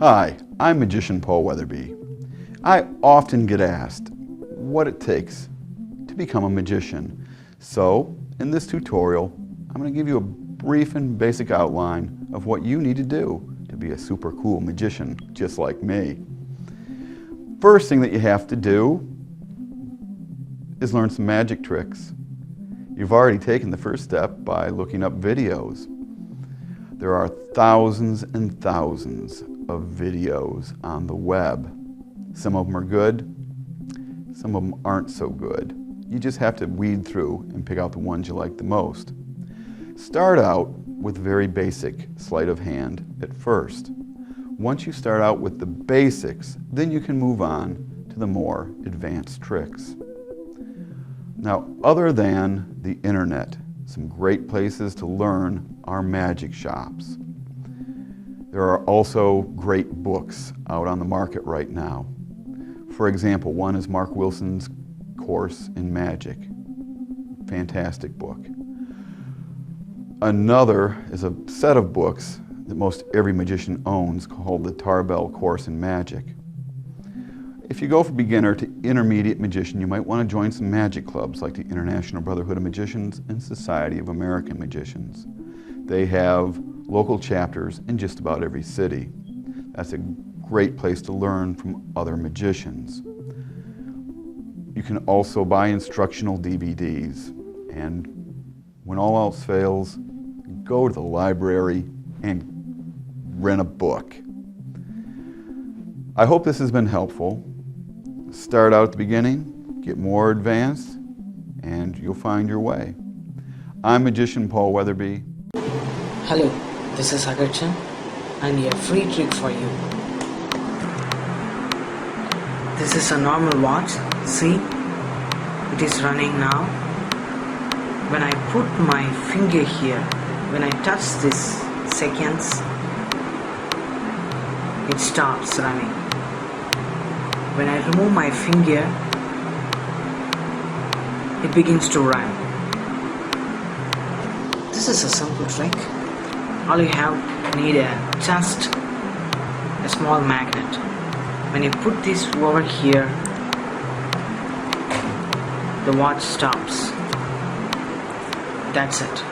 Hi, I'm Magician Paul Weatherby. I often get asked what it takes to become a magician. So, in this tutorial, I'm going to give you a brief and basic outline of what you need to do to be a super cool magician just like me. First thing that you have to do is learn some magic tricks. You've already taken the first step by looking up videos. There are thousands and thousands of videos on the web. Some of them are good, some of them aren't so good. You just have to weed through and pick out the ones you like the most. Start out with very basic sleight of hand at first. Once you start out with the basics, then you can move on to the more advanced tricks. Now, other than the internet, some great places to learn are magic shops. There are also great books out on the market right now. For example, one is Mark Wilson's Course in Magic. Fantastic book. Another is a set of books that most every magician owns called the Tarbell Course in Magic. If you go from beginner to intermediate magician, you might want to join some magic clubs like the International Brotherhood of Magicians and Society of American Magicians. They have local chapters in just about every city. That's a great place to learn from other magicians. You can also buy instructional DVDs, and when all else fails, go to the library and rent a book. I hope this has been helpful. Start out at the beginning, get more advanced, and you'll find your way. I'm Magician Paul Weatherby. Hello, this is Agarchan and a free trick for you. This is a normal watch. See, it is running now. When I put my finger here, when I touch this seconds, it stops running. When I remove my finger, it begins to run. This is a simple trick. All you need just a small magnet. When you put this over here, the watch stops. That's it.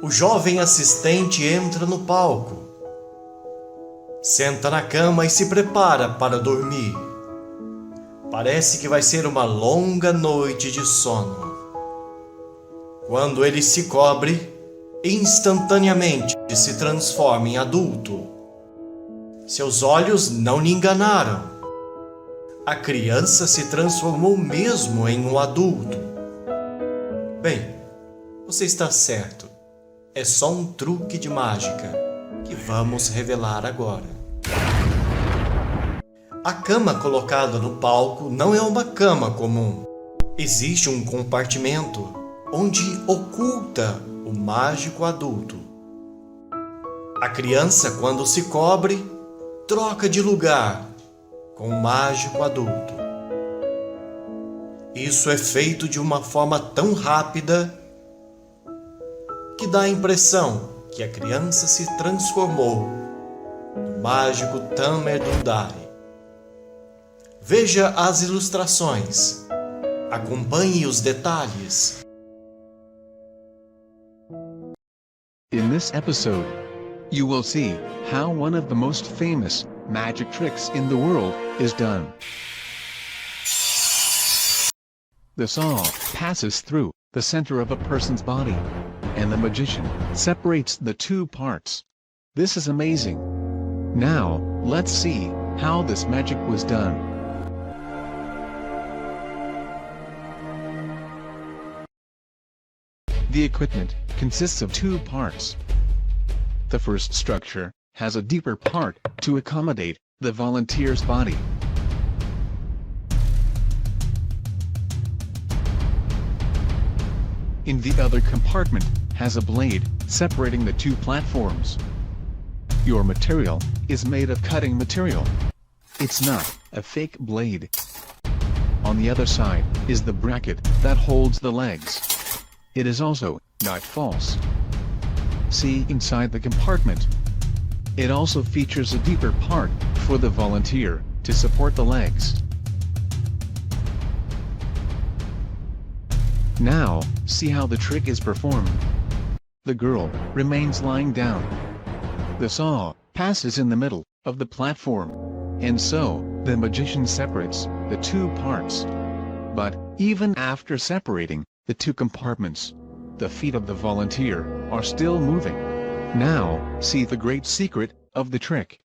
O jovem assistente entra no palco, senta na cama e se prepara para dormir. Parece que vai ser uma longa noite de sono. Quando ele se cobre, instantaneamente se transforma em adulto. Seus olhos não lhe enganaram. A criança se transformou mesmo em um adulto. Bem, você está certo. É só um truque de mágica que vamos revelar agora. A cama colocada no palco não é uma cama comum. Existe um compartimento onde oculta o mágico adulto. A criança, quando se cobre, troca de lugar com o mágico adulto. Isso é feito de uma forma tão rápida que dá a impressão que a criança se transformou no mágico Tamer Dundari. Veja as ilustrações. Acompanhe os detalhes. In this episode, you will see how one of the most famous magic tricks in the world is done. The saw passes through the center of a person's body, and the magician separates the two parts. This is amazing. Now, let's see how this magic was done. The equipment consists of two parts. The first structure has a deeper part to accommodate the volunteer's body. In the other compartment has a blade separating the two platforms. Your material is made of cutting material. It's not a fake blade. On the other side is the bracket that holds the legs. It is also not false. See inside the compartment. It also features a deeper part for the volunteer to support the legs. Now, see how the trick is performed. The girl remains lying down. The saw passes in the middle of the platform, and so the magician separates the two parts. But even after separating the two compartments, the feet of the volunteer are still moving. Now, see the great secret of the trick.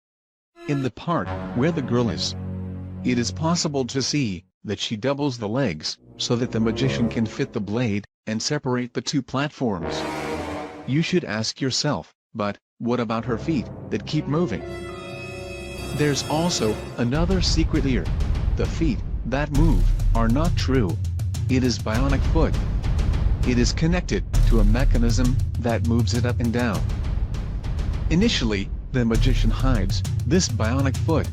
In the part where the girl is, it is possible to see that she doubles the legs so that the magician can fit the blade and separate the two platforms. You should ask yourself, but what about her feet that keep moving? There's also another secret here. The feet that move are not true. It is bionic foot. It is connected to a mechanism that moves it up and down. Initially, the magician hides this bionic foot.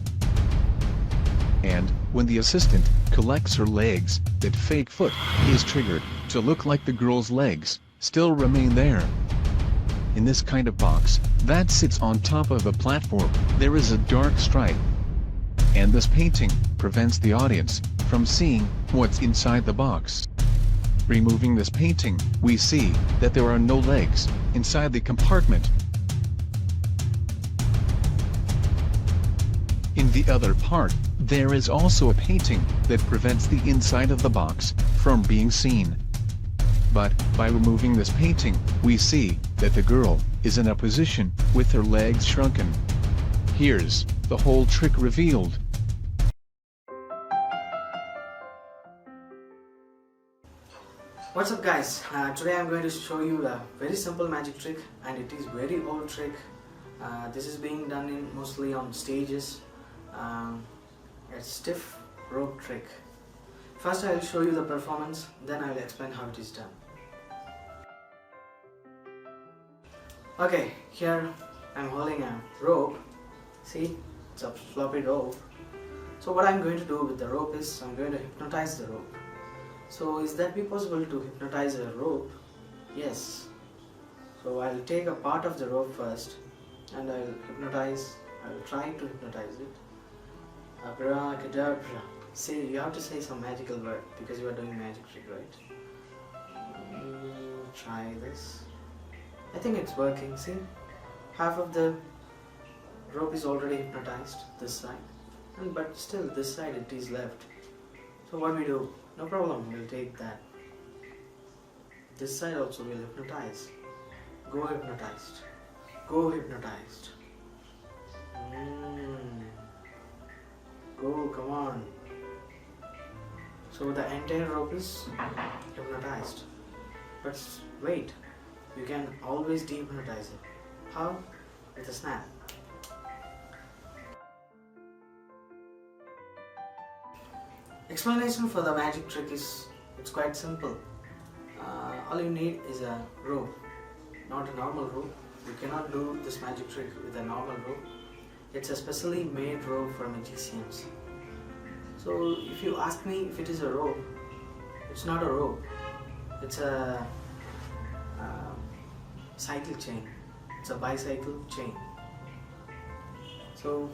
And when the assistant collects her legs, that fake foot is triggered to look like the girl's legs still remain there. In this kind of box that sits on top of a platform, there is a dark stripe. And this painting prevents the audience from seeing what's inside the box. Removing this painting, we see that there are no legs inside the compartment. In the other part, there is also a painting that prevents the inside of the box from being seen. But by removing this painting, we see that the girl is in a position with her legs shrunken. Here's the whole trick revealed. What's up guys, today I'm going to show you a very simple magic trick, and it is very old trick. This is being done mostly on stages. A stiff rope trick. First I will show you the performance, then I will explain how it is done. Okay, here I'm holding a rope. See, it's a floppy rope. So what I'm going to do with the rope is I'm going to hypnotize the rope. So is that be possible to hypnotize a rope? Yes. So I'll take a part of the rope first and I'll try to hypnotize it. Abracadabra. See, you have to say some magical word because you are doing magic trick, right? Try this. I think it's working, see? Half of the rope is already hypnotized, this side. But still, this side it is left. So what we do? No problem, we'll take that. This side also will hypnotize. Go hypnotized. Go hypnotized. Go, come on. So the entire rope is hypnotized. But wait, you can always dehypnotize it. How? With a snap. Explanation for the magic trick is, it's quite simple. All you need is a rope, not a normal rope. You cannot do this magic trick with a normal rope. It's a specially made rope for magicians. So if you ask me if it is a rope, it's not a rope. It's a cycle chain. It's a bicycle chain. So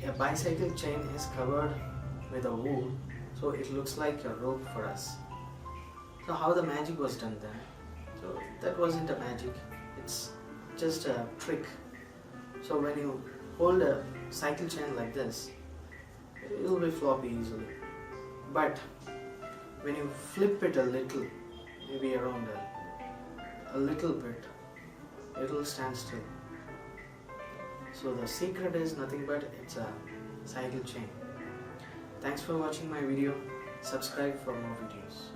a bicycle chain is covered with a wool, so it looks like a rope for us. So how the magic was done then? So that wasn't a magic, it's just a trick. So when you hold a cycle chain like this, it will be floppy easily. But when you flip it a little, maybe around a little bit, it will stand still. So the secret is nothing but it's a cycle chain. Thanks for watching my video. Subscribe for more videos.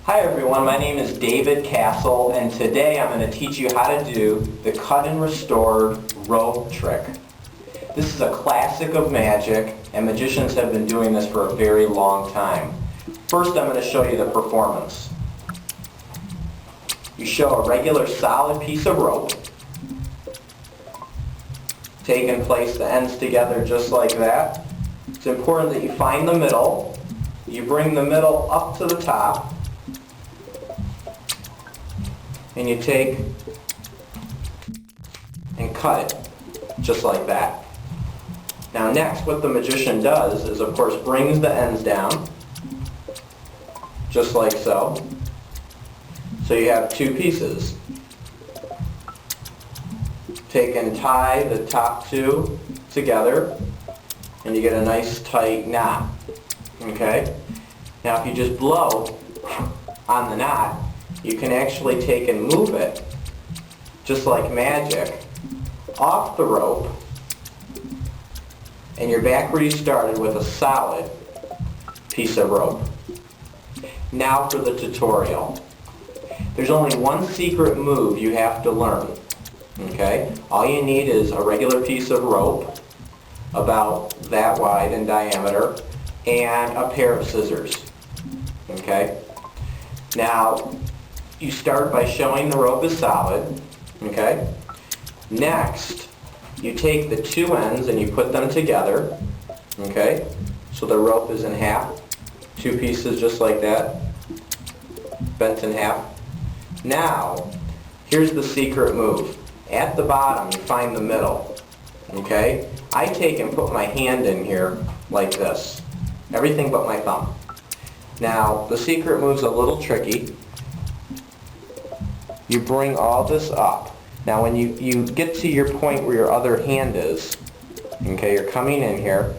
Hi everyone, my name is David Castle, and today I'm going to teach you how to do the cut and restored rope trick. This is a classic of magic, and magicians have been doing this for a very long time. First, I'm going to show you the performance. You show a regular solid piece of rope, take and place the ends together just like that. It's important that you find the middle. You bring the middle up to the top, and you take and cut it just like that. Now next, what the magician does is, of course, brings the ends down just like so. So you have two pieces. Take and tie the top two together, and you get a nice tight knot. Okay? Now if you just blow on the knot, you can actually take and move it, just like magic, off the rope, and you're back where you started with a solid piece of rope. Now for the tutorial. There's only one secret move you have to learn. Okay? All you need is a regular piece of rope, about that wide in diameter, and a pair of scissors. Okay? Now, you start by showing the rope is solid. Okay? Next, you take the two ends and you put them together. Okay? So the rope is in half. Two pieces just like that, bent in half. Now, here's the secret move. At the bottom, you find the middle. Okay? I take and put my hand in here like this. Everything but my thumb. Now, the secret move's a little tricky. You bring all this up. Now, when you get to your point where your other hand is, okay, you're coming in here,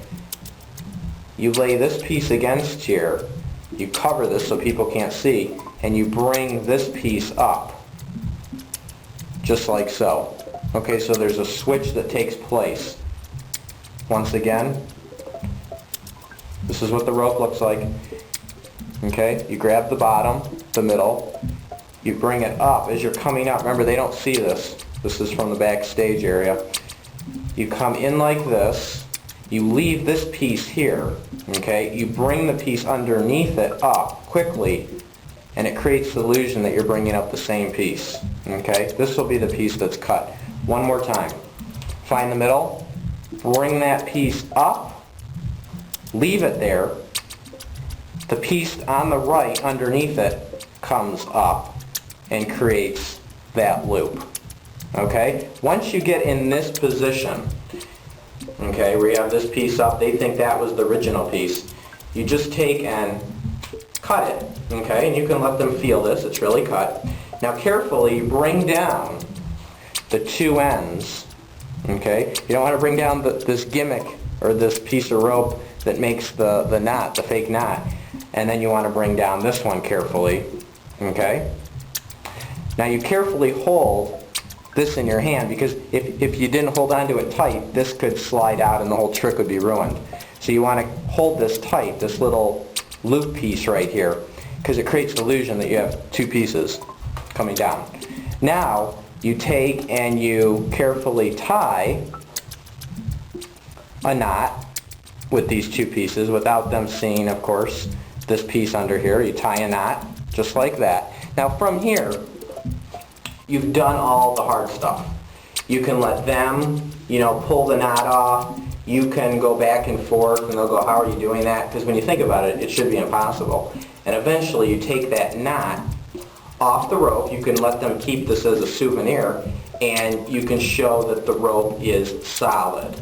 you lay this piece against here, you cover this so people can't see, and you bring this piece up, just like so. Okay, so there's a switch that takes place. Once again, this is what the rope looks like. Okay, you grab the bottom, the middle, you bring it up. As you're coming up, remember they don't see this. This is from the backstage area. You come in like this, you leave this piece here, okay? You bring the piece underneath it up quickly, and it creates the illusion that you're bringing up the same piece, okay? This will be the piece that's cut. One more time. Find the middle, bring that piece up, leave it there. The piece on the right underneath it comes up and creates that loop, okay? Once you get in this position, okay, where you have this piece up, they think that was the original piece. You just take and cut it, okay? And you can let them feel this, it's really cut. Now carefully bring down the two ends, okay? You don't want to bring down this gimmick or this piece of rope that makes the knot, the fake knot. And then you want to bring down this one carefully, okay? Now you carefully hold this in your hand, because if you didn't hold onto it tight, this could slide out and the whole trick would be ruined. So you want to hold this tight, this little loop piece right here, because it creates the illusion that you have two pieces coming down. Now you take and you carefully tie a knot with these two pieces without them seeing, of course, this piece under here. You tie a knot just like that. Now from here, you've done all the hard stuff. You can let them, pull the knot off. You can go back and forth and they'll go, how are you doing that? Because when you think about it, it should be impossible. And eventually you take that knot off the rope. You can let them keep this as a souvenir, and you can show that the rope is solid.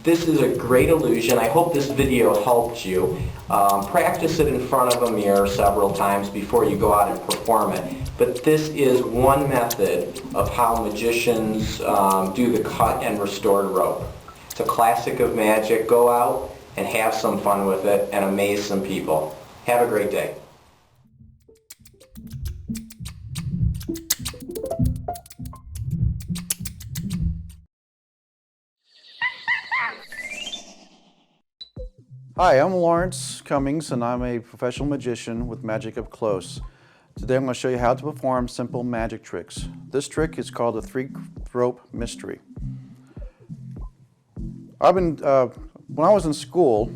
This is a great illusion. I hope this video helped you. Practice it in front of a mirror several times before you go out and perform it. But this is one method of how magicians do the cut and restored rope. It's a classic of magic. Go out and have some fun with it and amaze some people. Have a great day. Hi, I'm Lawrence Cummings, and I'm a professional magician with Magic Up Close. Today I'm going to show you how to perform simple magic tricks. This trick is called the three-rope mystery. I've been when I was in school,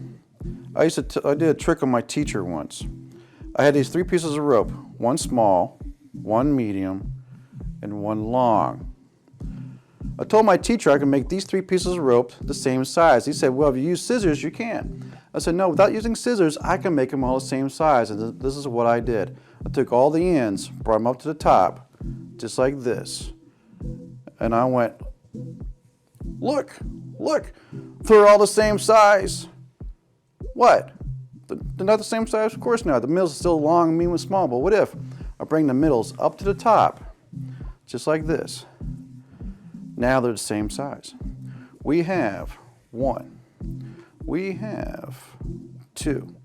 I did a trick on my teacher once. I had these 3 pieces of rope, one small, one medium, and one long. I told my teacher I could make these 3 pieces of rope the same size. He said, well, if you use scissors, you can't. I said, no, without using scissors, I can make them all the same size. And this is what I did. I took all the ends, brought them up to the top, just like this. And I went, look, they're all the same size. What? They're not the same size? Of course not. The middle's still long, medium, and small. But what if I bring the middles up to the top, just like this? Now they're the same size. We have 1, we have 2,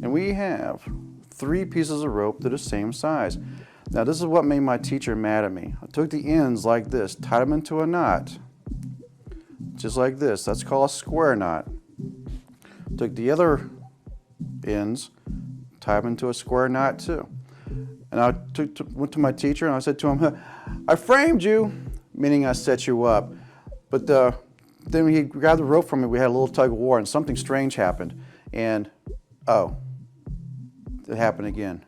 and we have 3 pieces of rope that are the same size. Now this is what made my teacher mad at me. I took the ends like this, tied them into a knot, just like this. That's called a square knot. Took the other ends, tied them into a square knot too. And I went to my teacher and I said to him, I framed you, meaning I set you up. But then he grabbed the rope from me, we had a little tug of war, and something strange happened. And, oh, it happened again.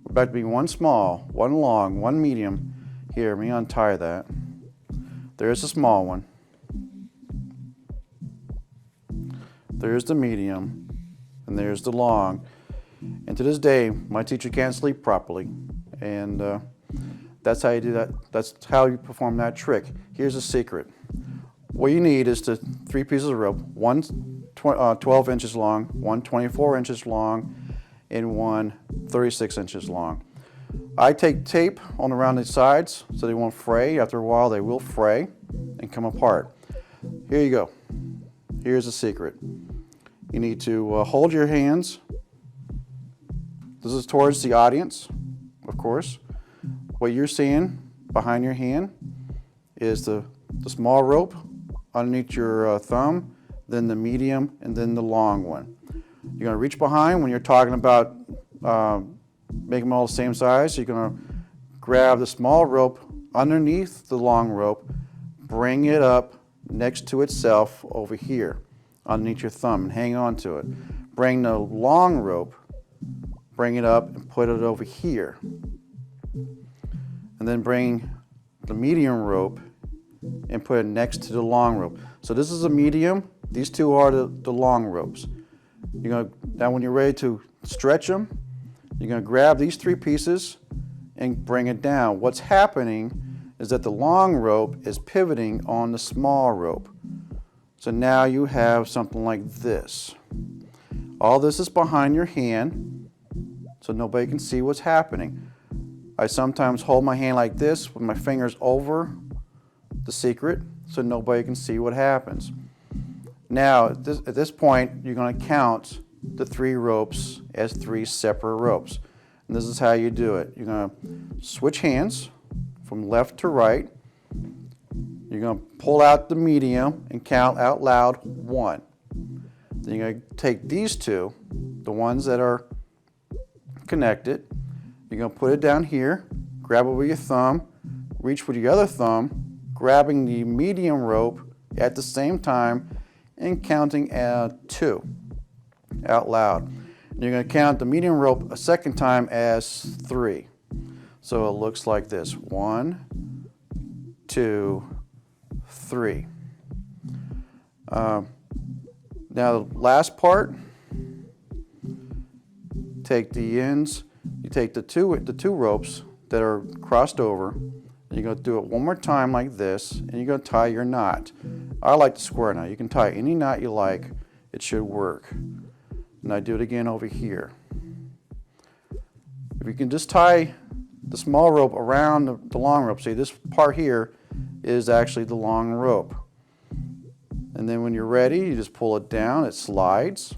We're back to being one small, one long, one medium. Here, let me untie that. There's the small one. There's the medium, and there's the long. And to this day, my teacher can't sleep properly. And that's how you do that. That's how you perform that trick. Here's a secret. What you need is 3 pieces of rope, one 12 inches long, one 24 inches long, and one 36 inches long. I take tape on around the sides so they won't fray. After a while, they will fray and come apart. Here you go. Here's the secret. You need to hold your hands. This is towards the audience, of course. What you're seeing behind your hand is the small rope underneath your thumb, then the medium, and then the long one. You're going to reach behind when you're talking about making them all the same size. You're going to grab the small rope underneath the long rope, bring it up next to itself over here underneath your thumb and hang on to it. Bring the long rope, bring it up and put it over here. And then bring the medium rope and put it next to the long rope. So this is a medium, these two are the long ropes. Now when you're ready to stretch them, you're going to grab these 3 pieces and bring it down. What's happening is that the long rope is pivoting on the small rope. So now you have something like this. All this is behind your hand, so nobody can see what's happening. I sometimes hold my hand like this with my fingers over the secret so nobody can see what happens. Now, at this point, you're going to count the 3 ropes as 3 separate ropes. And this is how you do it. You're going to switch hands from left to right. You're going to pull out the medium and count out loud 1. Then you're going to take these 2, the ones that are connected. You're going to put it down here, grab it with your thumb, reach with your other thumb, grabbing the medium rope at the same time and counting 2 out loud. And you're going to count the medium rope a second time as 3. So it looks like this. 1, 2, 3. Now the last part, take the ends, you take the two ropes that are crossed over, and you're going to do it one more time like this, and you're going to tie your knot. I like the square knot. You can tie any knot you like. It should work. And I do it again over here. If you can just tie the small rope around the long rope, see this part here is actually the long rope. And then when you're ready, you just pull it down, it slides.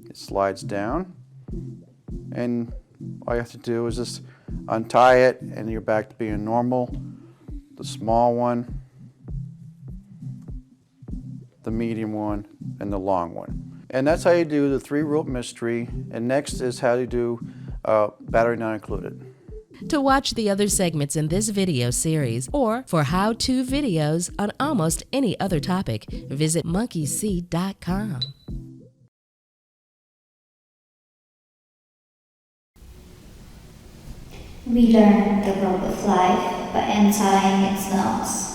It slides down. And all you have to do is just untie it and you're back to being normal. The small one, the medium one, and the long one. And that's how you do the 3 rope mystery. And next is how you do battery not included. To watch the other segments in this video series, or for how-to videos on almost any other topic, visit monkeyseed.com. We learn the rope of life by untying its knots.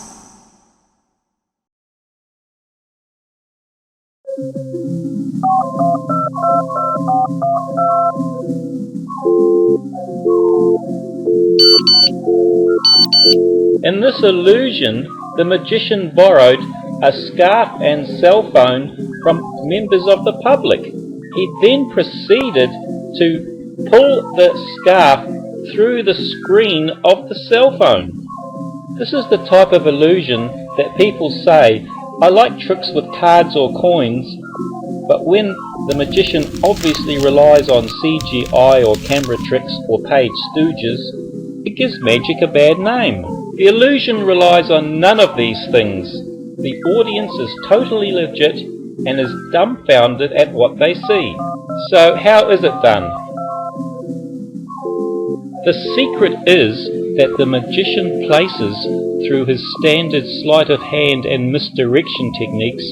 In this illusion, the magician borrowed a scarf and cell phone from members of the public. He then proceeded to pull the scarf through the screen of the cell phone. This is the type of illusion that people say, "I like tricks with cards or coins," but when the magician obviously relies on CGI or camera tricks or paid stooges, it gives magic a bad name. The illusion relies on none of these things. The audience is totally legit and is dumbfounded at what they see. So how is it done? The secret is that the magician places, through his standard sleight of hand and misdirection techniques,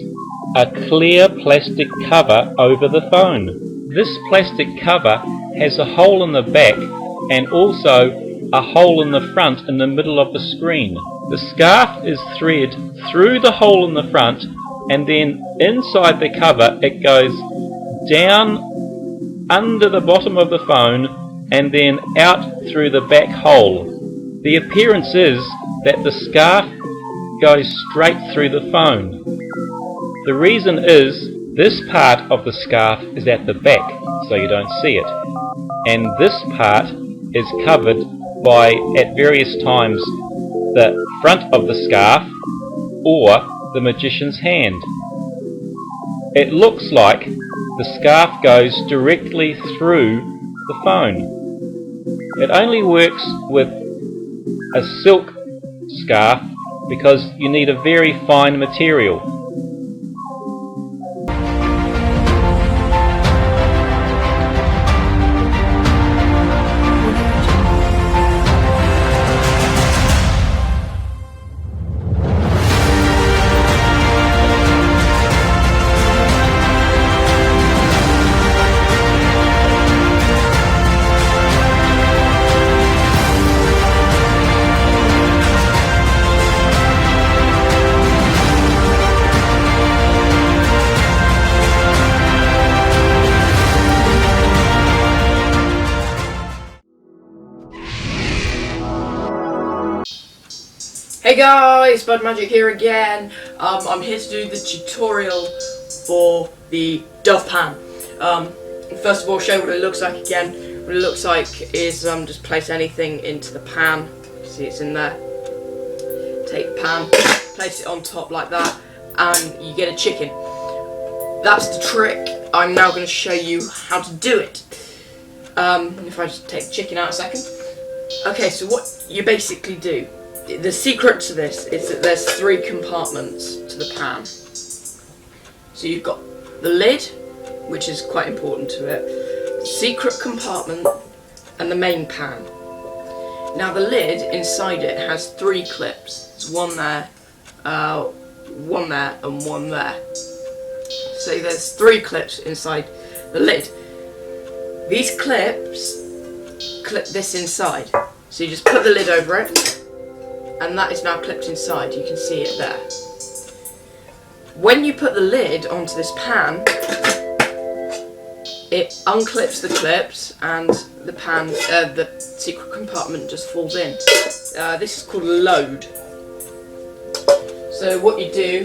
a clear plastic cover over the phone. This plastic cover has a hole in the back and also a hole in the front in the middle of the screen. The scarf is threaded through the hole in the front, and then inside the cover it goes down under the bottom of the phone and then out through the back hole. The appearance is that the scarf goes straight through the phone. The reason is this part of the scarf is at the back, so you don't see it, and this part is covered by, at various times, the front of the scarf or the magician's hand. It looks like the scarf goes directly through the phone. It only works with a silk scarf because you need a very fine material. Hey guys, Bud Magic here again. I'm here to do the tutorial for the dove pan. First of all, show what it looks like again. What it looks like is just place anything into the pan. See, it's in there. Take the pan, place it on top like that, and you get a chicken. That's the trick. I'm now going to show you how to do it. If I just take the chicken out a second. Okay, so what you basically do. The secret to this is that there's 3 compartments to the pan. So you've got the lid, which is quite important to it, the secret compartment, and the main pan. Now the lid, inside it, has 3 clips. There's one there, one there, and one there. So there's 3 clips inside the lid. These clips clip this inside. So you just put the lid over it, and that is now clipped inside. You can see it there. When you put the lid onto this pan, it unclips the clips and the pan, the secret compartment just falls in. This is called a load. So what you do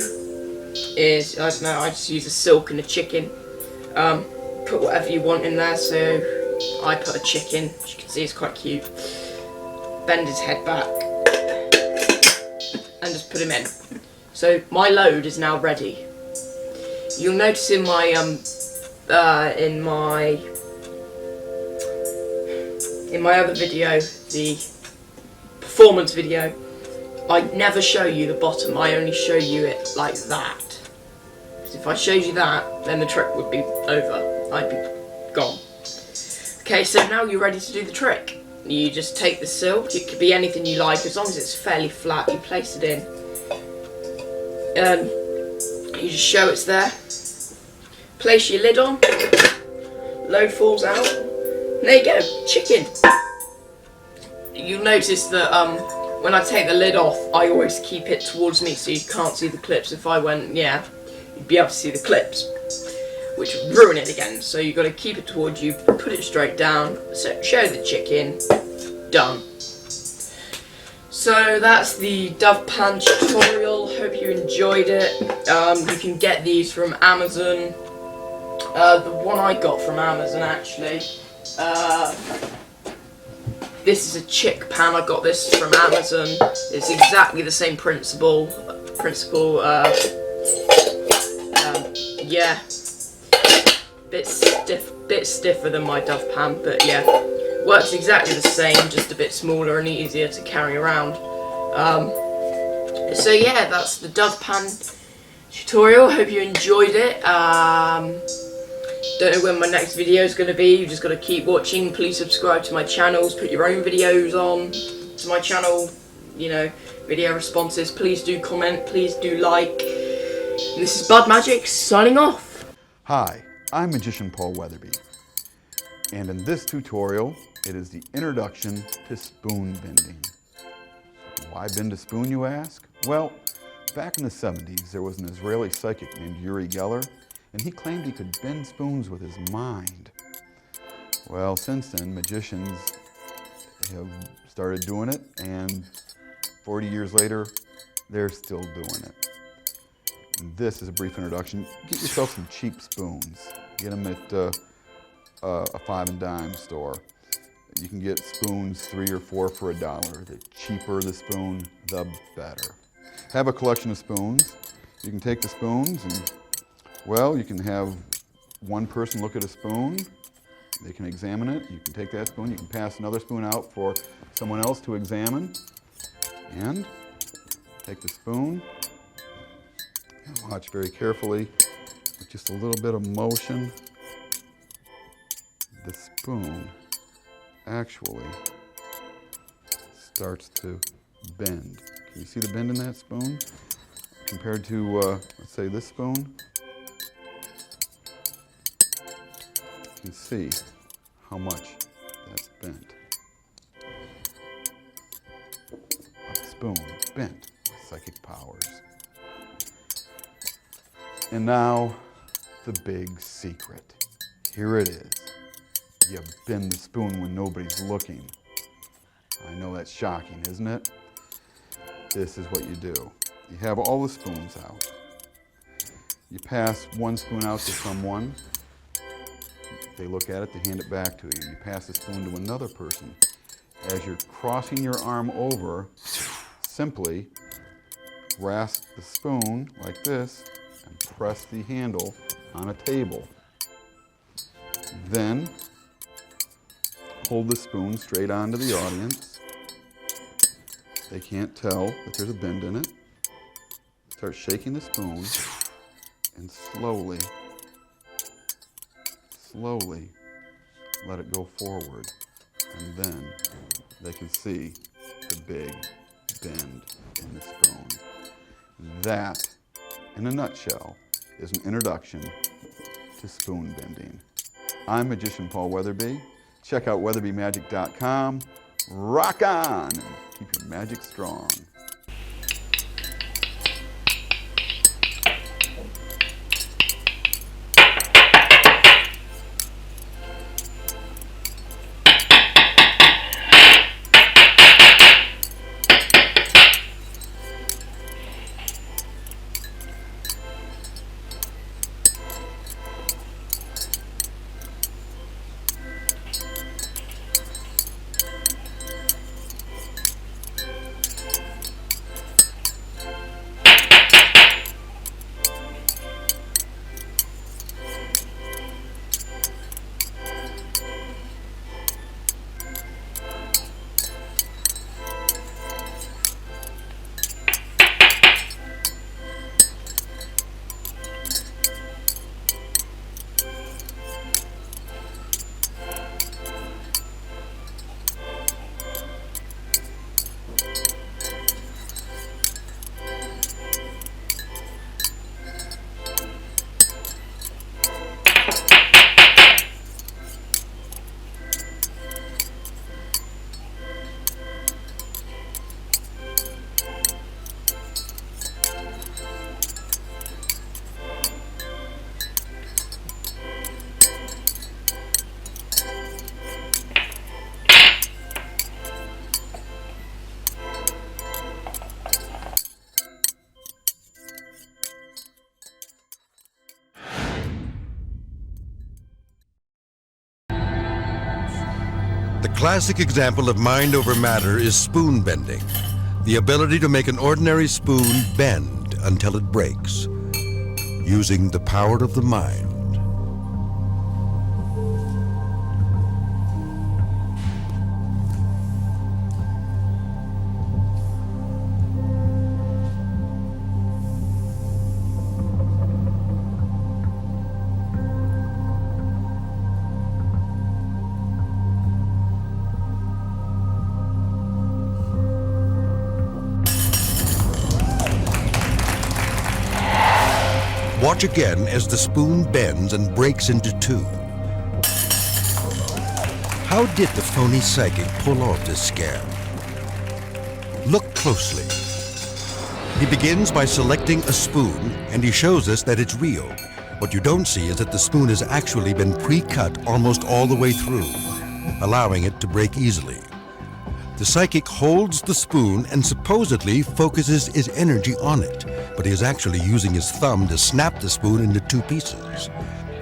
is, I don't know, I just use a silk and a chicken. Put whatever you want in there, so I put a chicken, as you can see it's quite cute. Bend his head back and just put him in. So my load is now ready. You'll notice in my other video, the performance video, I never show you the bottom. I only show you it like that. Because if I showed you that, then the trick would be over. I'd be gone. Okay, so now you're ready to do the trick. you just take the silk, it could be anything you like, as long as it's fairly flat, you place it in. You just show it's there. Place your lid on, load falls out, and there you go, chicken. You'll notice that when I take the lid off, I always keep it towards me so you can't see the clips. If I went, yeah, you'd be able to see the clips, which would ruin it again. So you've got to keep it towards you, put it straight down, show the chicken, done. So that's the dove pan tutorial. Hope you enjoyed it. You can get these from Amazon. The one I got from Amazon actually. This is a chick pan. I got this from Amazon. It's exactly the same principle. Yeah, bit stiffer than my dove pan, but yeah, works exactly the same, just a bit smaller and easier to carry around. So yeah, that's the dove pan tutorial. Hope you enjoyed it. Don't know when my next video is going to be. You just got to keep watching. Please subscribe to my channels. Put your own videos on to my channel. You know, video responses. Please do comment. Please do like. And this is Bud Magic signing off. Hi, I'm Magician Paul Weatherby, and in this tutorial, it is the introduction to spoon bending. Why bend a spoon, you ask? Well, back in the 70s, there was an Israeli psychic named Uri Geller, and he claimed he could bend spoons with his mind. Well, since then, magicians have started doing it, and 40 years later, they're still doing it. And this is a brief introduction. Get yourself some cheap spoons. Get them at a 5 and dime store. You can get spoons 3 or 4 for $1. The cheaper the spoon, the better. Have a collection of spoons. You can take the spoons and, well, you can have one person look at a spoon. They can examine it. You can take that spoon. You can pass another spoon out for someone else to examine. And take the spoon and watch very carefully with just a little bit of motion. The spoon actually starts to bend. Can you see the bend in that spoon? Compared to, let's say, this spoon. You can see how much that's bent. A spoon bent with psychic powers. And now, the big secret. Here it is. You bend the spoon when nobody's looking. I know that's shocking, isn't it? This is what you do. You have all the spoons out. You pass one spoon out to someone. They look at it, they hand it back to you. You pass the spoon to another person. As you're crossing your arm over, simply grasp the spoon like this and press the handle on a table. Then hold the spoon straight onto the audience. They can't tell that there's a bend in it. Start shaking the spoon and slowly let it go forward. And then they can see the big bend in the spoon. That, in a nutshell, is an introduction to spoon bending. I'm Magician Paul Weatherby. Check out weatherbymagic.com. Rock on and keep your magic strong. The classic example of mind over matter is spoon bending, the ability to make an ordinary spoon bend until it breaks, using the power of the mind. Watch again as the spoon bends and breaks into two. How did the phony psychic pull off this scam? Look closely. He begins by selecting a spoon, and he shows us that it's real. What you don't see is that the spoon has actually been pre-cut almost all the way through, allowing it to break easily. The psychic holds the spoon and supposedly focuses his energy on it, but he is actually using his thumb to snap the spoon into two pieces.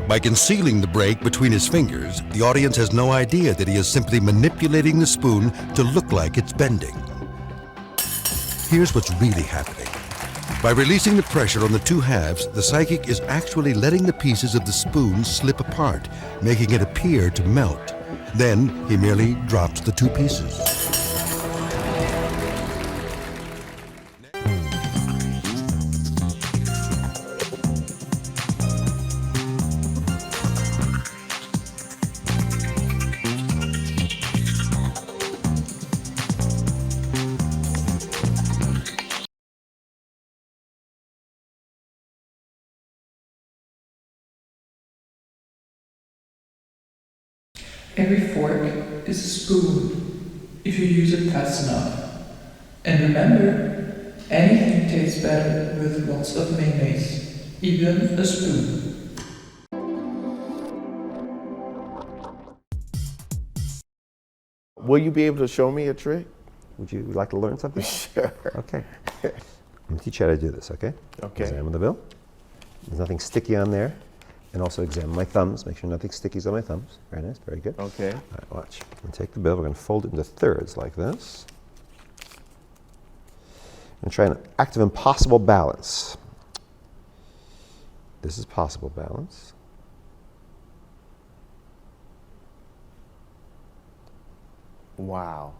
By concealing the break between his fingers, the audience has no idea that he is simply manipulating the spoon to look like it's bending. Here's what's really happening. By releasing the pressure on the two halves, the psychic is actually letting the pieces of the spoon slip apart, making it appear to melt. Then he merely drops the two pieces. Every fork is a spoon, if you use it fast enough. And remember, anything tastes better with lots of mayonnaise, even a spoon. Will you be able to show me a trick? Would you like to learn something? Sure. Okay. I'm going to teach you how to do this, okay? Okay. Examine the bill. There's nothing sticky on there. And also examine my thumbs. Make sure nothing sticky's on my thumbs. Very nice, very good. Okay. All right, watch. I'm going to take the bill. We're going to fold it into thirds like this. And try an act of impossible balance. This is possible balance. Wow.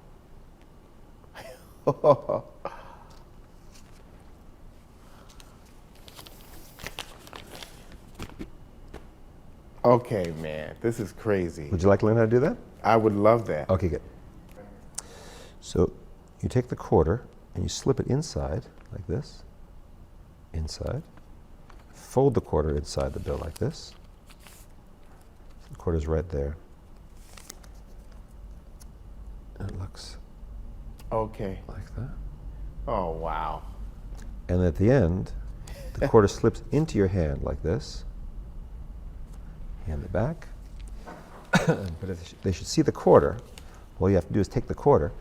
Okay, man, this is crazy. Would you like to learn how to do that? I would love that. Okay, good. So you take the quarter and you slip it inside like this, inside. Fold the quarter inside the bill like this. The quarter's right there. And it looks okay like that. Oh, wow. And at the end, the quarter slips into your hand like this. Hand it back. But if they should see the quarter, all you have to do is take the quarter,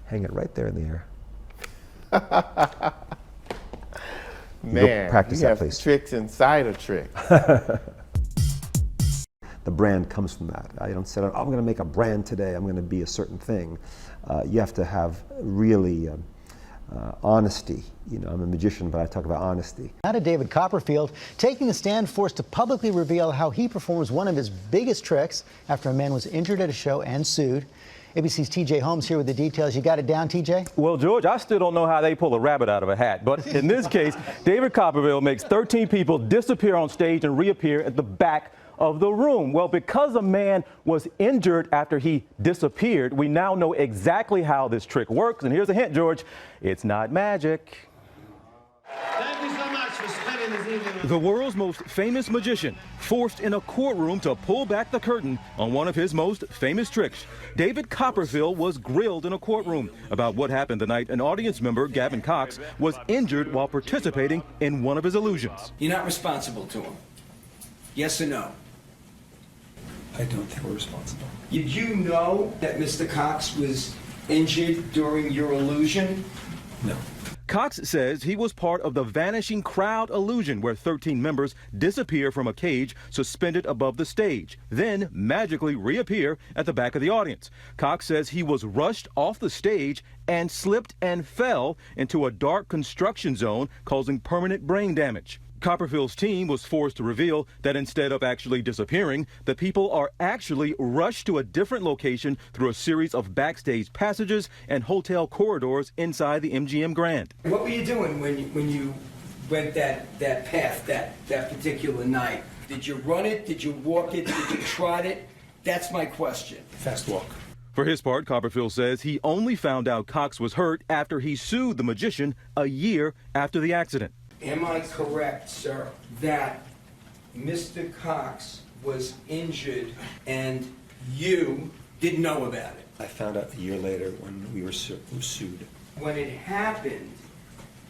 hang it right there in the air. Man, practice you that, have please. tricks inside a trick. The brand comes from that. I don't say, oh, I'm going to make a brand today, I'm going to be a certain thing. You have to have really honesty. You know, I'm a magician, but I talk about honesty. Now to David Copperfield, taking the stand forced to publicly reveal how he performs one of his biggest tricks after a man was injured at a show and sued. ABC's TJ Holmes here with the details. You got it down, TJ? Well, George, I still don't know how they pull a rabbit out of a hat, but in this case, David Copperfield makes 13 people disappear on stage and reappear at the back of the room. Well, because a man was injured after he disappeared, we now know exactly how this trick works. And here's a hint, George, it's not magic. Thank you so much for spending this evening. The world's most famous magician forced in a courtroom to pull back the curtain on one of his most famous tricks. David Copperfield was grilled in a courtroom about what happened the night an audience member, Gavin Cox, was injured while participating in one of his illusions. You're not responsible to him. Yes or no? I don't think we're responsible. Did you know that Mr. Cox was injured during your illusion? No. Cox says he was part of the vanishing crowd illusion where 13 members disappear from a cage suspended above the stage, then magically reappear at the back of the audience. Cox says he was rushed off the stage and slipped and fell into a dark construction zone, causing permanent brain damage. Copperfield's team was forced to reveal that instead of actually disappearing, the people are actually rushed to a different location through a series of backstage passages and hotel corridors inside the MGM Grand. What were you doing when you went that path that particular night? Did you run it? Did you walk it? Did you trot it? That's my question. Fast walk. For his part, Copperfield says he only found out Cox was hurt after he sued the magician a year after the accident. Am I correct, sir, that Mr. Cox was injured and you didn't know about it? I found out a year later when we were sued. When it happened,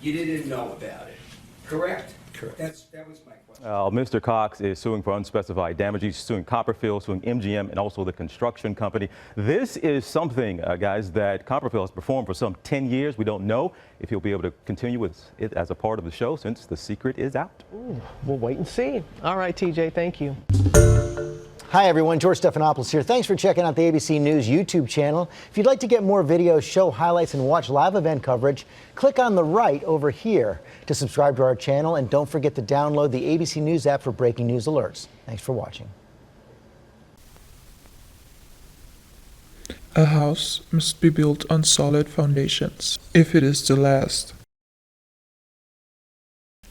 you didn't know about it, correct? Correct. That was my question. Mr. Cox is suing for unspecified damage. He's suing Copperfield, suing MGM, and also the construction company. This is something, guys, that Copperfield has performed for some 10 years. We don't know if he'll be able to continue with it as a part of the show since the secret is out. Ooh, we'll wait and see. All right, TJ, thank you. Hi everyone, George Stephanopoulos here. Thanks for checking out the ABC News YouTube channel. If you'd like to get more videos, show highlights, and watch live event coverage, click on the right over here to subscribe to our channel, and don't forget to download the ABC News app for breaking news alerts. Thanks for watching. A house must be built on solid foundations if it is to last.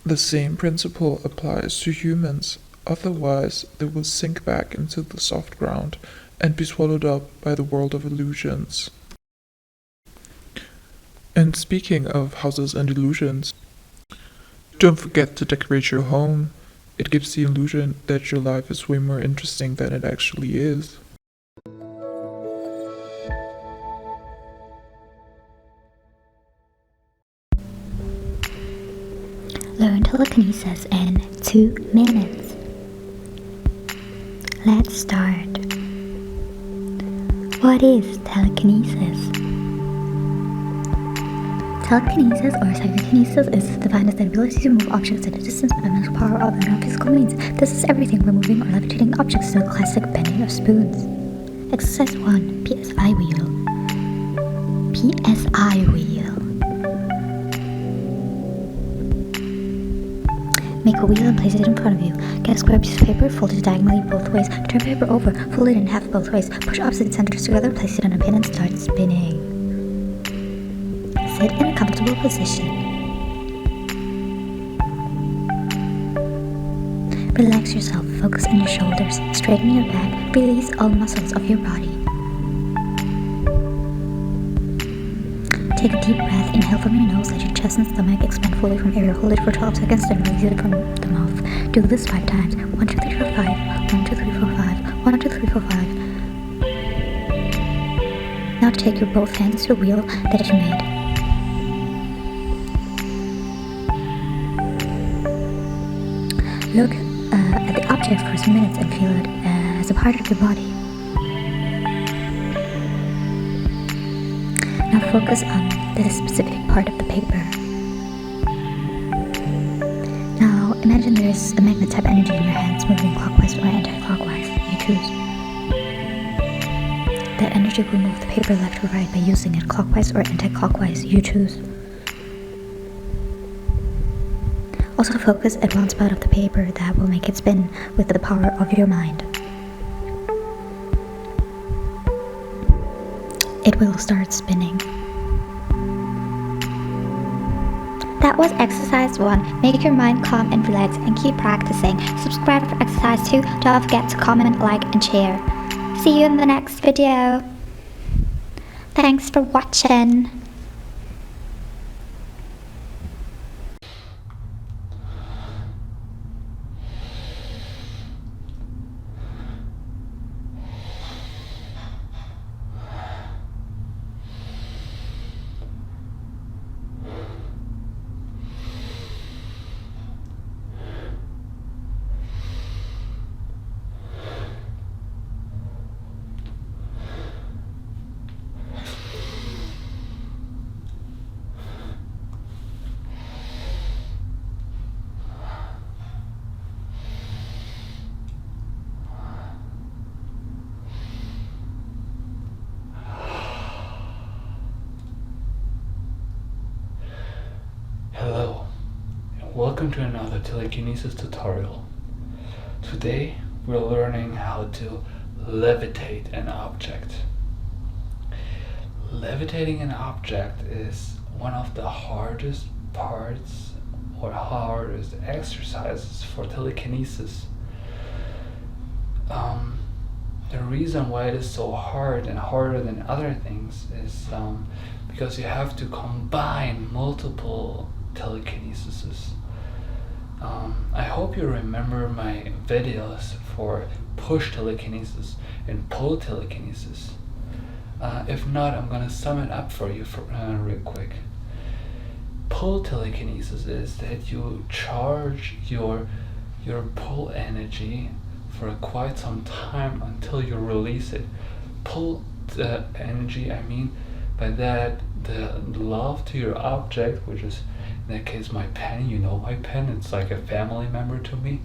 The same principle applies to humans. Otherwise, they will sink back into the soft ground and be swallowed up by the world of illusions. And speaking of houses and illusions, don't forget to decorate your home. It gives the illusion that your life is way more interesting than it actually is. Learn telekinesis in 2 minutes. Let's start. What is telekinesis? Telekinesis or psychokinesis is defined as the ability to move objects at a distance by the mental power of non-physical means. This is everything from moving or levitating objects to the classic bending of spoons. Exercise 1. PSI wheel. PSI wheel. Make a wheel and place it in front of you. Get a square piece of paper, fold it diagonally both ways. Turn paper over, fold it in half both ways. Push opposite centers together, place it on a pin and start spinning. Sit in a comfortable position. Relax yourself, focus on your shoulders, straighten your back, release all muscles of your body. Take a deep breath, inhale from your nose, let your chest and stomach expand fully from air. Hold it for 12 seconds, then release it from the mouth. Do this 5 times. 1, 2, 3, 4, 5. 1, 2, 3, 4, 5. 1, 2, 3, 4, 5. Now take your both hands to the wheel that you made. Look at the object for some minutes and feel it as a part of your body. Now focus on this specific part of the paper. Now imagine there's a magnet type energy in your hands moving clockwise or anti-clockwise. You choose. That energy will move the paper left or right by using it clockwise or anti-clockwise. You choose. Also focus at one spot of the paper that will make it spin with the power of your mind. It will start spinning. That was exercise 1. Make your mind calm and relax and keep practicing. Subscribe for exercise 2. Don't forget to comment, like, and share. See you in the next video. Thanks for watching. welcome to another telekinesis tutorial. Today we're learning how to levitate an object. Levitating an object is one of the hardest parts or hardest exercises for telekinesis. The reason why it is so hard and harder than other things is because you have to combine multiple telekinesis. I hope you remember my videos for push telekinesis and pull telekinesis. If not, I'm gonna sum it up for you real quick. Pull telekinesis is that you charge your pull energy for quite some time until you release it. Pull energy, I mean by that the love to your object, which is in that case my pen. You know my pen, it's like a family member to me.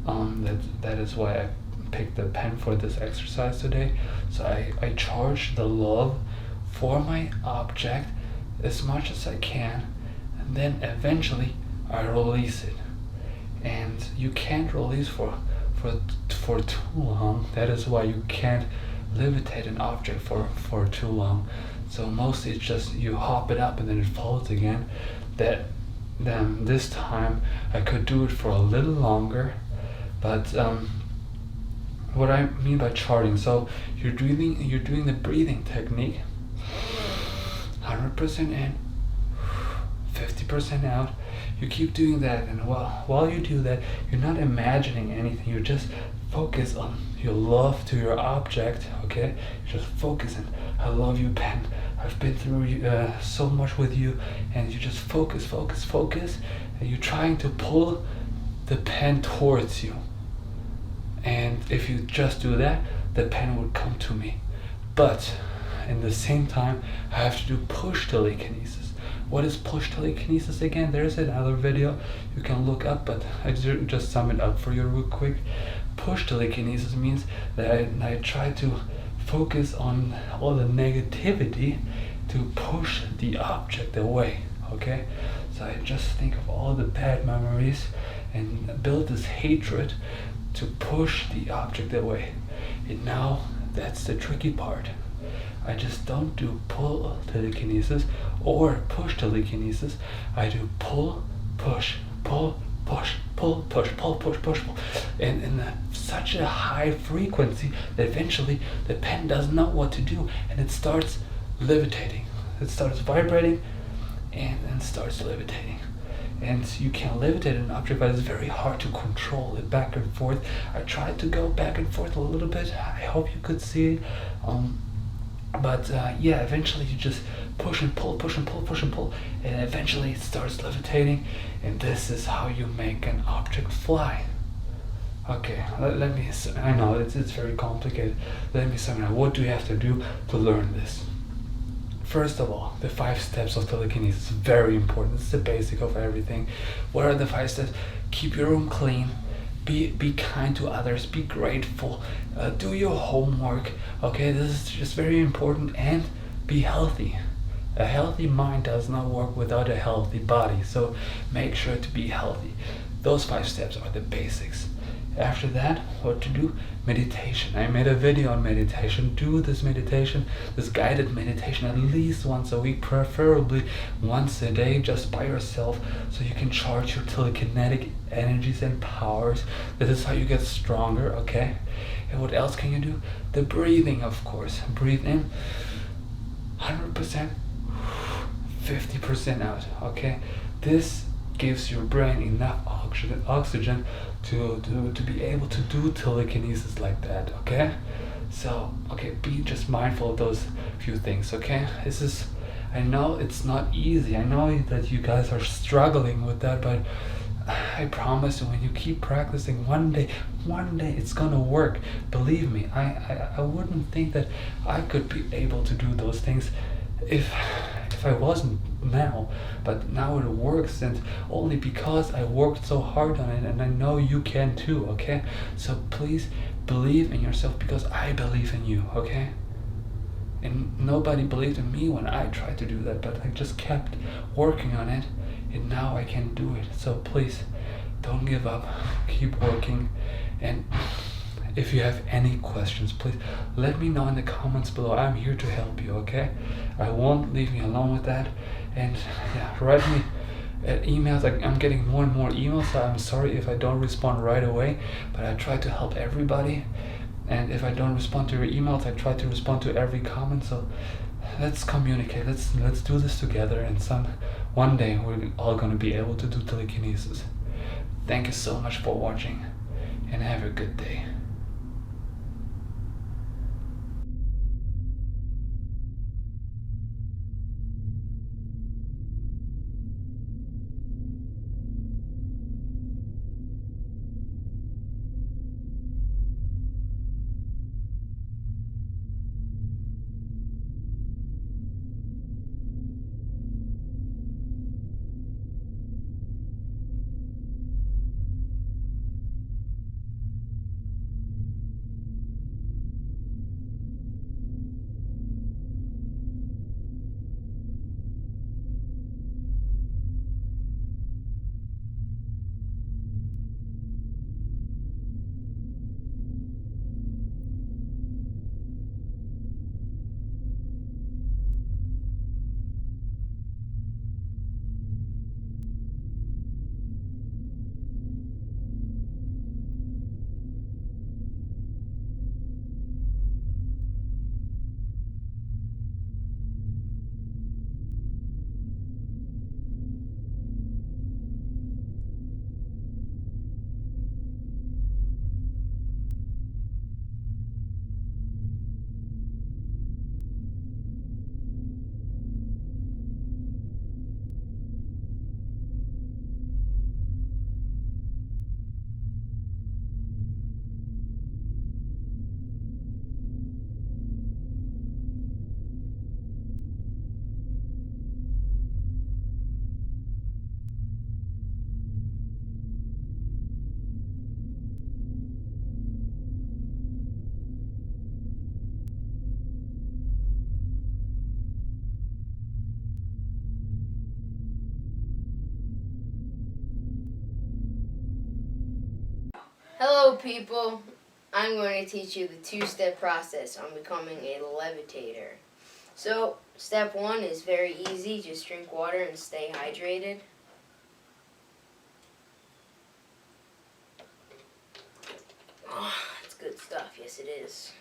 That is why I picked the pen for this exercise today. So I charge the love for my object as much as I can, and then eventually I release it. And you can't release for too long. That is why you can't levitate an object for too long. So mostly it's just you hop it up and then it falls again. Then this time I could do it for a little longer, but what I mean by charting, so you're doing the breathing technique, 100% in, 50% out. You keep doing that, and while you do that, you're not imagining anything. You just focus on your love to your object. Okay, you just focus and I love you, pen. I've been through so much with you, and you just focus, and you're trying to pull the pen towards you. And if you just do that, the pen would come to me. But in the same time, I have to do push telekinesis. What is push telekinesis again? There's another video you can look up, but I just sum it up for you real quick. Push telekinesis means that I try to focus on all the negativity to push the object away. Okay, so I just think of all the bad memories and build this hatred to push the object away. And now that's the tricky part. I just don't do pull telekinesis or push telekinesis. I do pull, push, pull, push, pull, push, pull, push, push, pull. And in such a high frequency that eventually the pen doesn't know what to do, and it starts levitating. It starts vibrating and starts levitating. And you can levitate an object, but it's very hard to control it back and forth. I tried to go back and forth a little bit. I hope you could see it. But yeah, eventually you just push and pull, push and pull, push and pull, and eventually it starts levitating, and this is how you make an object fly. Okay, let me, I know it's very complicated. Let me sum it up. What do you have to do to learn this? First of all, the 5 steps of telekinesis is very important. It's the basic of everything. What are the 5 steps? Keep your room clean. Be kind to others, be grateful, do your homework. Okay, this is just very important, and be healthy. A healthy mind does not work without a healthy body, so make sure to be healthy. Those 5 steps are the basics. After that, what to do? Meditation. I made a video on meditation. Do this meditation, this guided meditation, at least once a week, preferably once a day, just by yourself, so you can charge your telekinetic energies and powers. This is how you get stronger, okay? And what else can you do? The breathing, of course. Breathe in 100%, 50% out, okay? This gives your brain enough oxygen to be able to do telekinesis like that, okay? So, okay, be just mindful of those few things, okay? I know it's not easy. I know that you guys are struggling with that, but I promise you, when you keep practicing, one day it's gonna work. Believe me, I wouldn't think that I could be able to do those things if I wasn't now, but now it works, and only because I worked so hard on it, and I know you can too, okay? So please believe in yourself, because I believe in you, okay? And nobody believed in me when I tried to do that, but I just kept working on it, and now I can do it. So please don't give up, keep working, and if you have any questions, please let me know in the comments below. I'm here to help you, okay? I won't leave me alone with that. And yeah, write me emails. I'm getting more and more emails, so I'm sorry if I don't respond right away, but I try to help everybody. And if I don't respond to your emails, I try to respond to every comment. So let's communicate. Let's do this together, and one day we're all gonna be able to do telekinesis. Thank you so much for watching, and have a good day. Hello people, I'm going to teach you the two-step process on becoming a levitator. So, step 1 is very easy, just drink water and stay hydrated. Oh, it's good stuff, yes it is.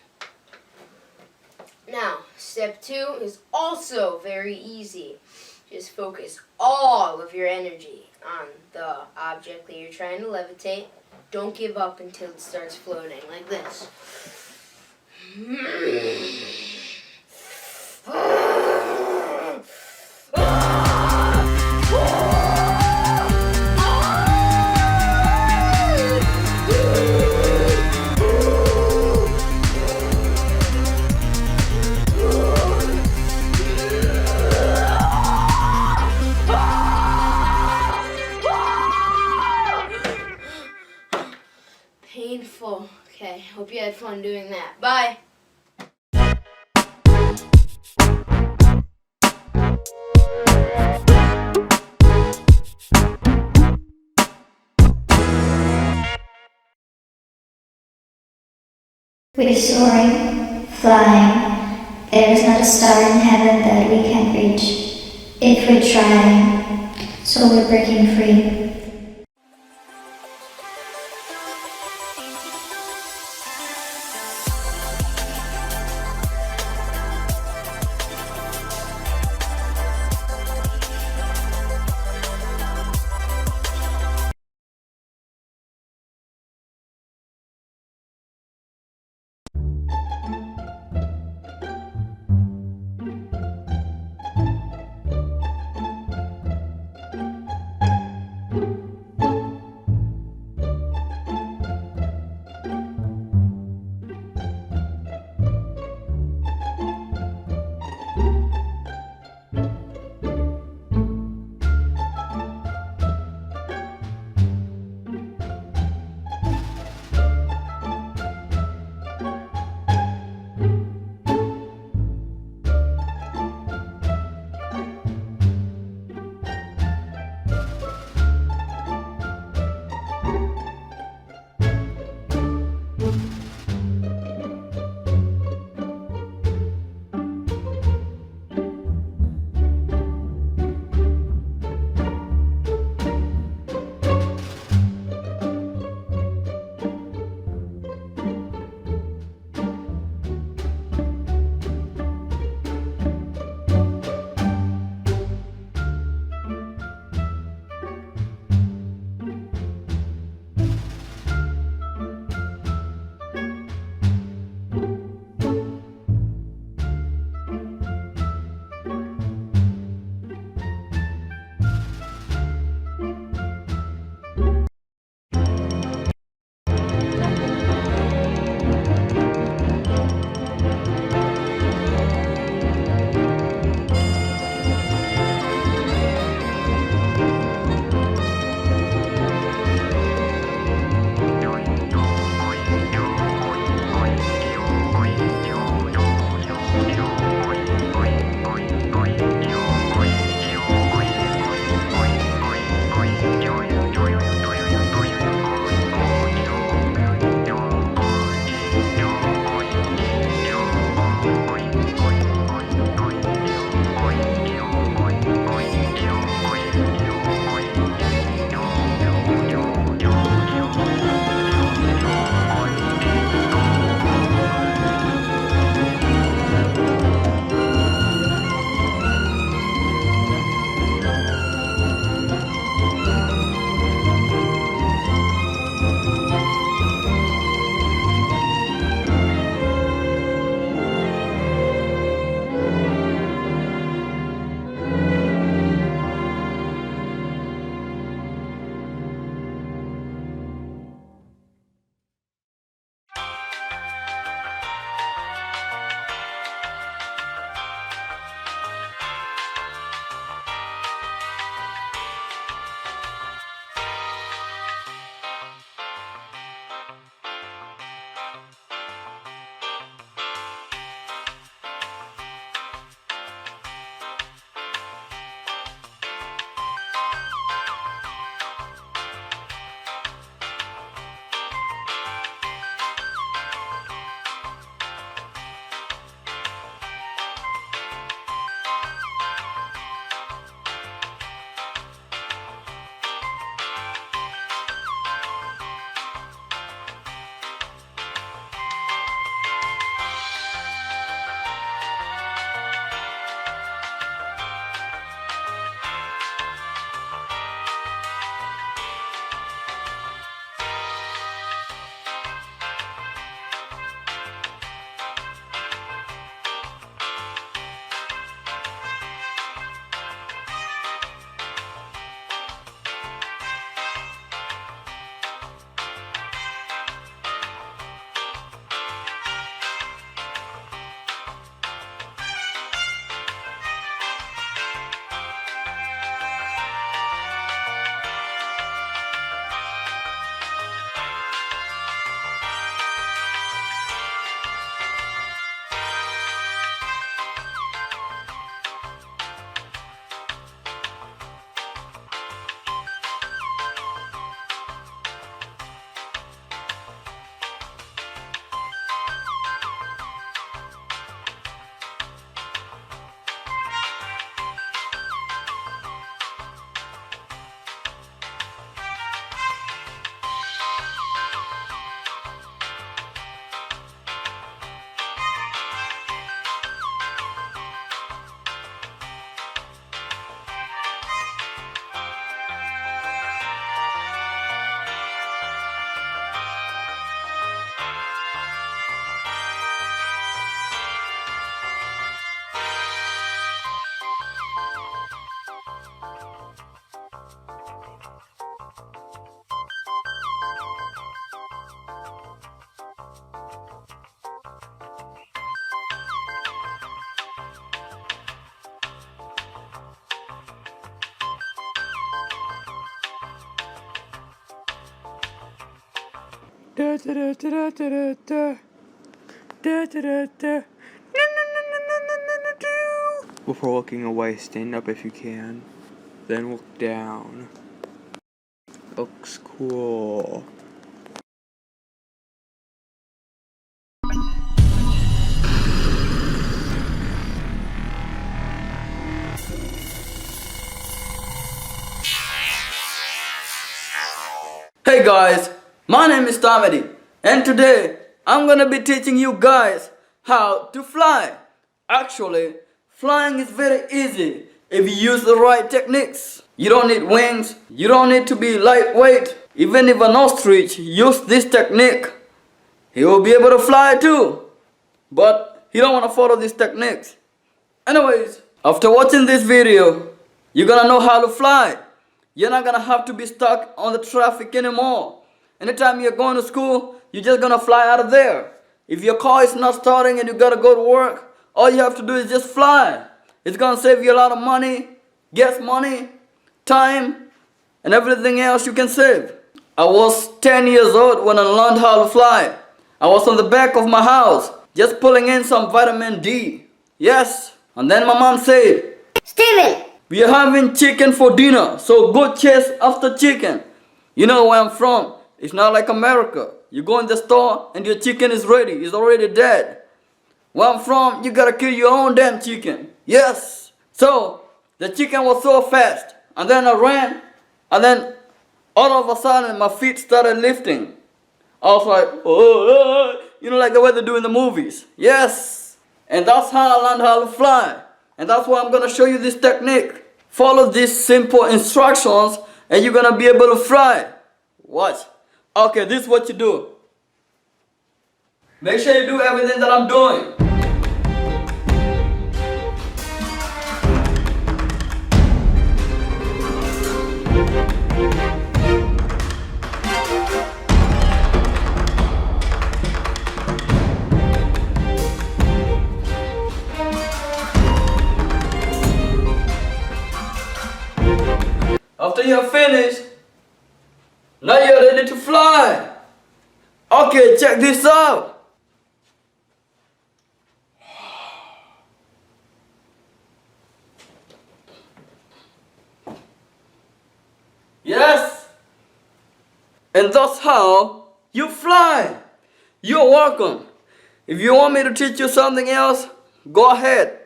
Now, step 2 is also very easy. Just focus all of your energy on the object that you're trying to levitate. Don't give up until it starts floating like this. Painful. Okay, hope you had fun doing that. Bye! We're soaring, flying. There is not a star in heaven that we can't reach if we're trying. So we're breaking free. Da da da da da da da. Da da da da. Before walking away, stand up if you can. Then look down. Looks cool. Hey guys, my name is Tamadi, and today I'm gonna be teaching you guys how to fly. Actually, flying is very easy if you use the right techniques. You don't need wings, you don't need to be lightweight. Even if an ostrich uses this technique, he will be able to fly too. But he don't want to follow these techniques. Anyways, after watching this video, you're gonna know how to fly. You're not gonna have to be stuck on the traffic anymore. Anytime you're going to school, you're just gonna fly out of there. If your car is not starting and you gotta go to work, all you have to do is just fly. It's gonna save you a lot of money, gas money, time, and everything else you can save. I was 10 years old when I learned how to fly. I was on the back of my house, just pulling in some vitamin D. Yes, and then my mom said, "Steven, we are having chicken for dinner, so go chase after chicken." You know where I'm from. It's not like America. You go in the store and your chicken is ready. It's already dead. Where I'm from, you gotta kill your own damn chicken. Yes. So, the chicken was so fast. And then I ran. And then, all of a sudden, my feet started lifting. I was like, oh, you know, like the way they do in the movies. Yes. And that's how I learned how to fly. And that's why I'm gonna show you this technique. Follow these simple instructions and you're gonna be able to fly. Watch. Okay, this is what you do. Make sure you do everything that I'm doing. After you're finished, now you're ready to fly. Okay, check this out. Yes. And that's how you fly. You're welcome. If you want me to teach you something else, go ahead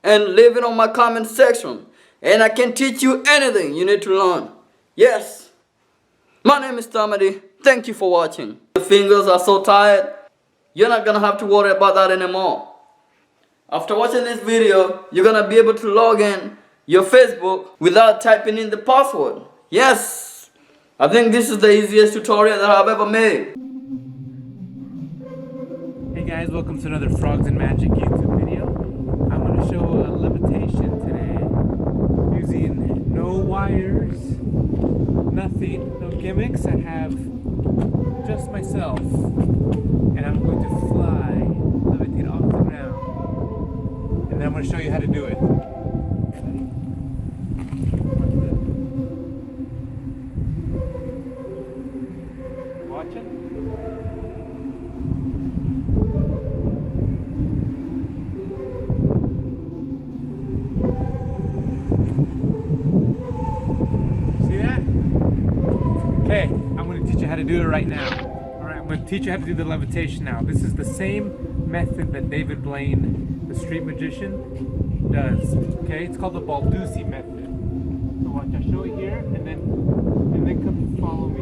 and leave it on my comment section. And I can teach you anything you need to learn. Yes. My name is Tamadi. Thank you for watching. Your fingers are so tired, you're not gonna have to worry about that anymore. After watching this video, you're gonna be able to log in your Facebook without typing in the password. Yes. I think this is the easiest tutorial that I've ever made. Hey guys, welcome to another Frogs and Magic YouTube video. I'm going to show a levitation today using no wires, nothing, no gimmicks. I have just myself and I'm going to fly, levitate off the ground, and then I'm going to show you how to do it. Watching? Okay, I'm going to teach you how to do it right now. Alright, I'm going to teach you how to do the levitation now. This is the same method that David Blaine, the street magician, does. Okay, it's called the Balduzzi method. So watch, I'll show it here, and then come follow me.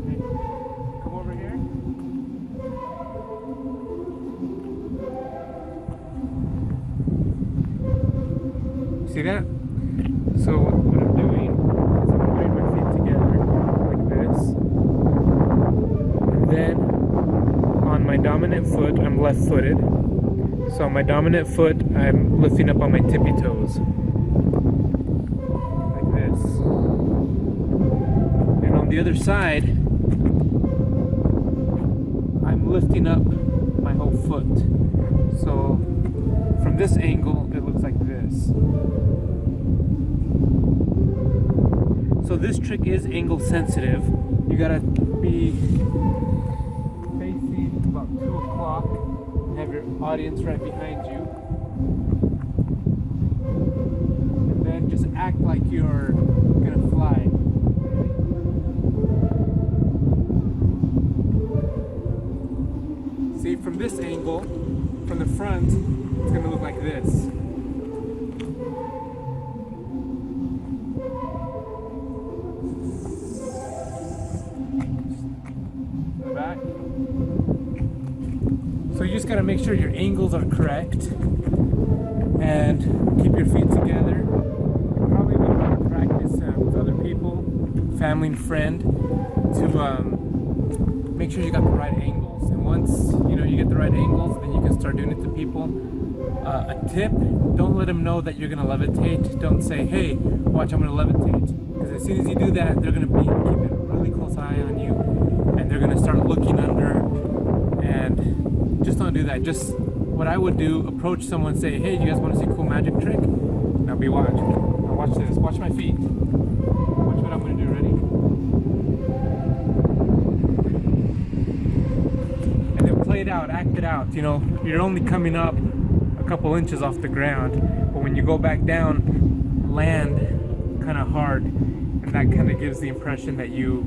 Okay, come over here. See that? So what I'm doing is I'm putting my feet together like this, and then on my dominant foot I'm left-footed. So on my dominant foot I'm lifting up on my tippy toes like this, and on the other side I'm lifting up my whole foot. So from this angle it looks like this. So this trick is angle sensitive. You gotta be facing about 2 o'clock and have your audience right behind you. And then just act like you're gonna fly. See, from this angle, from the front, it's gonna look like this. Back. So you just got to make sure your angles are correct and keep your feet together. You probably want to practice with other people, family and friend, to make sure you got the right angles. And once you know you get the right angles, then you can start doing it to people. A tip: don't let them know that you're gonna levitate. Don't say, "Hey, watch, I'm gonna levitate," because as soon as you do that, they're gonna be keeping a really close eye on you. And they're gonna start looking under, and just don't do that. Just what I would do, approach someone, say, "Hey, you guys want to see a cool magic trick?" Now be watch. Now watch this. Watch my feet. Watch what I'm gonna do. Ready? And then play it out, act it out. You know, you're only coming up a couple inches off the ground, but when you go back down, land kind of hard, and that kind of gives the impression that you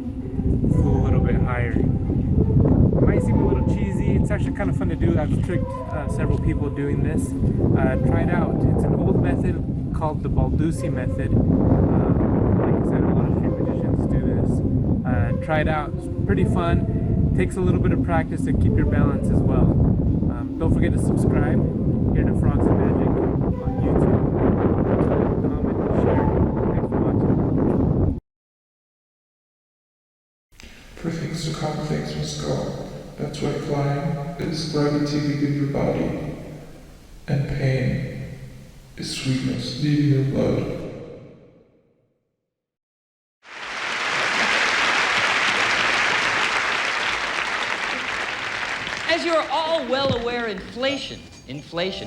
flew a little bit higher. It might seem a little cheesy. It's actually kind of fun to do. I've tricked several people doing this. Try it out. It's an old method called the Baldussi method. Like I said, a lot of street magicians do this. Try it out. It's pretty fun. Takes a little bit of practice to keep your balance as well. Don't forget to subscribe here to Frogs and Magic on YouTube. Comment and share. Thanks for watching. For things to come, things must go. That's why flying is gravity leaving your body, and pain is sweetness leaving your blood. As you're all well aware, inflation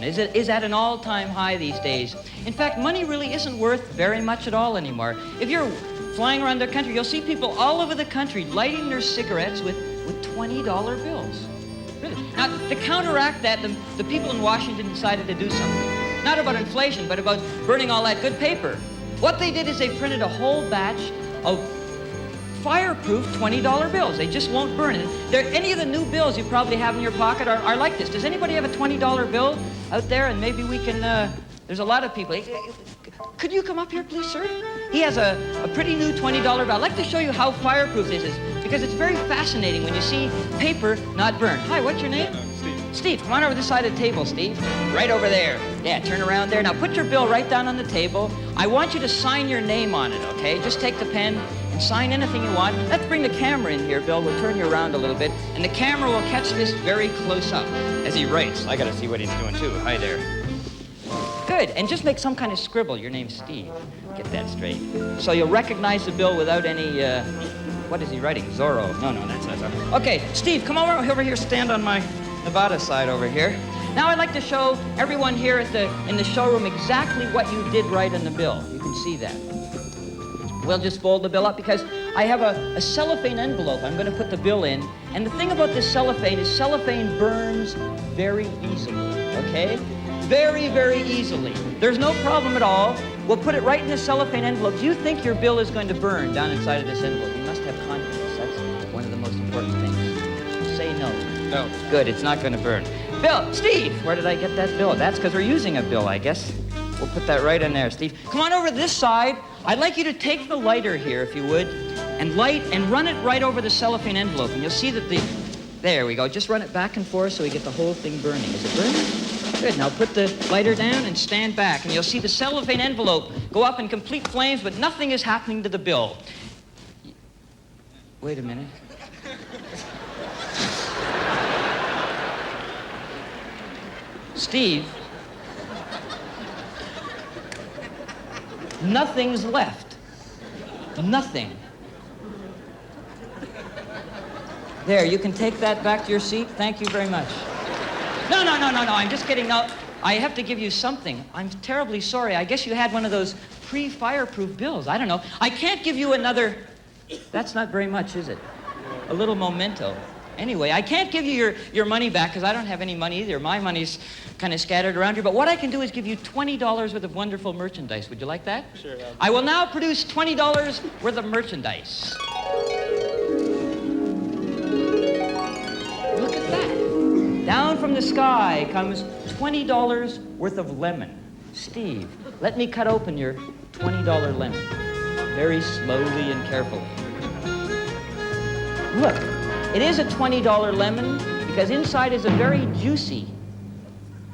is at an all-time high these days. In fact, money really isn't worth very much at all anymore. If you're flying around the country, you'll see people all over the country lighting their cigarettes with $20 bills. Really. Now, to counteract that, the people in Washington decided to do something. Not about inflation, but about burning all that good paper. What they did is they printed a whole batch of fireproof $20 bills. They just won't burn it. Any of the new bills you probably have in your pocket are like this. Does anybody have a $20 bill out there? And maybe we can, there's a lot of people. Could you come up here, please, sir? He has a pretty new $20 bill. I'd like to show you how fireproof this is, because it's very fascinating when you see paper not burned. Hi, what's your name? Steve. Steve, come on over this side of the table, Steve. Right over there. Yeah, turn around there. Now put your bill right down on the table. I want you to sign your name on it, okay? Just take the pen and sign anything you want. Let's bring the camera in here, Bill. We'll turn you around a little bit, and the camera will catch this very close up as he writes. I gotta see what he's doing, too. Hi there. Good, and just make some kind of scribble. Your name's Steve. Get that straight. So you'll recognize the bill without any, what is he writing? Zorro. No, that's not Zorro. Okay, Steve, come over here, stand on my Nevada side over here. Now I'd like to show everyone here in the showroom exactly what you did right in the bill. You can see that. We'll just fold the bill up because I have a cellophane envelope I'm going to put the bill in. And the thing about this cellophane is cellophane burns very easily, okay? Very, very easily. There's no problem at all. We'll put it right in the cellophane envelope. Do you think your bill is going to burn down inside of this envelope? You must have confidence. That's one of the most important things. Say no. No. Good, it's not going to burn. Bill, Steve, where did I get that bill? That's because we're using a bill, I guess. We'll put that right in there, Steve. Come on over to this side. I'd like you to take the lighter here, if you would, and light and run it right over the cellophane envelope. And you'll see that there we go. Just run it back and forth so we get the whole thing burning. Is it burning? Good. Now put the lighter down and stand back. And you'll see the cellophane envelope go up in complete flames, but nothing is happening to the bill. Wait a minute. Steve, nothing's left. Nothing. There, you can take that back to your seat. Thank you very much. No, I'm just kidding. No, I have to give you something. I'm terribly sorry. I guess you had one of those pre-fireproof bills. I don't know. I can't give you another... That's not very much, is it? A little memento. Anyway, I can't give you your money back because I don't have any money either. My money's kind of scattered around here. But what I can do is give you $20 worth of wonderful merchandise. Would you like that? Sure. I will now produce $20 worth of merchandise. Look at that. Down from the sky comes $20 worth of lemon. Steve, let me cut open your $20 lemon. Very slowly and carefully. Look, it is a $20 lemon because inside is a very juicy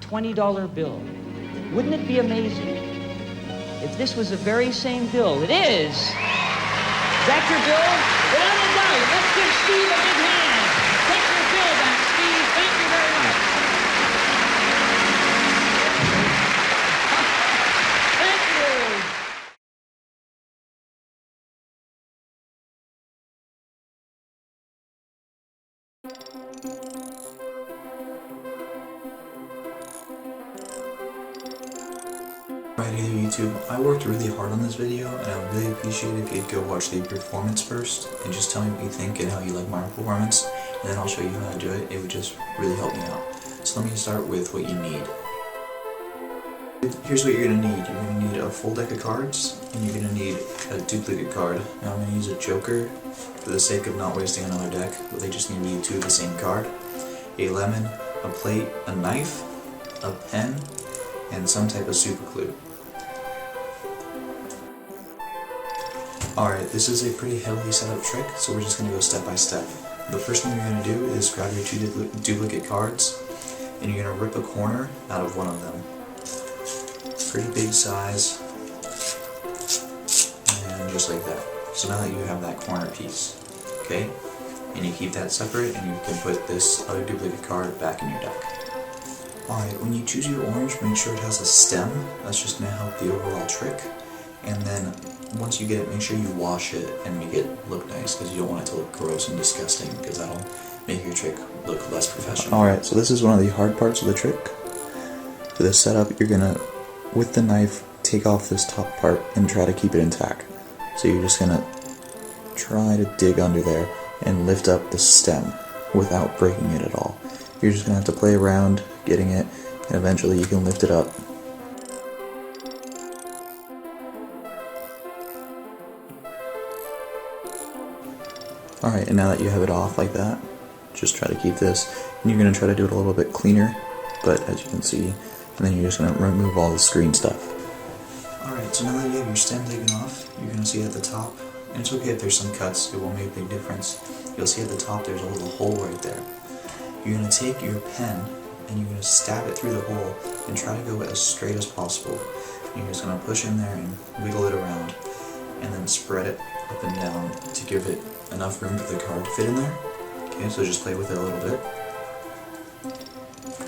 $20 bill. Wouldn't it be amazing if this was the very same bill? It is. Is that your bill? Without a doubt. Let's give Steve a big hand. Take your bill back, Steve. Thank you very much. Thank you. Right here, YouTube. I worked really hard on this video, and I would really appreciate it if you'd go watch the performance first, and just tell me what you think and how you like my performance, and then I'll show you how to do it. It would just really help me out. So let me start with what you need. Here's what you're going to need. You're going to need a full deck of cards, and you're going to need a duplicate card. Now I'm going to use a joker for the sake of not wasting another deck, but they just need to be two of the same card. A lemon, a plate, a knife, a pen, and some type of super glue. Alright, this is a pretty heavily set up trick, so we're just going to go step by step. The first thing you're going to do is grab your two duplicate cards, and you're going to rip a corner out of one of them. Pretty big size, and just like that. So now that you have that corner piece, okay? And you keep that separate, and you can put this other duplicate card back in your deck. Alright, when you choose your orange, make sure it has a stem. That's just going to help the overall trick. And then once you get it, make sure you wash it and make it look nice, because you don't want it to look gross and disgusting, because that'll make your trick look less professional. Alright, so this is one of the hard parts of the trick. For this setup, you're going to, with the knife, take off this top part and try to keep it intact. So you're just going to try to dig under there and lift up the stem without breaking it at all. You're just going to have to play around getting it, and eventually you can lift it up. Alright, and now that you have it off like that, just try to keep this, and you're going to try to do it a little bit cleaner, but as you can see, and then you're just going to remove all the screen stuff. Alright, so now that you have your stem taken off, you're going to see at the top, and it's okay if there's some cuts, it won't make a big difference. You'll see at the top there's a little hole right there. You're going to take your pen, and you're going to stab it through the hole, and try to go as straight as possible. And you're just going to push in there and wiggle it around, and then spread it up and down to give it enough room for the card to fit in there. Okay, so just play with it a little bit.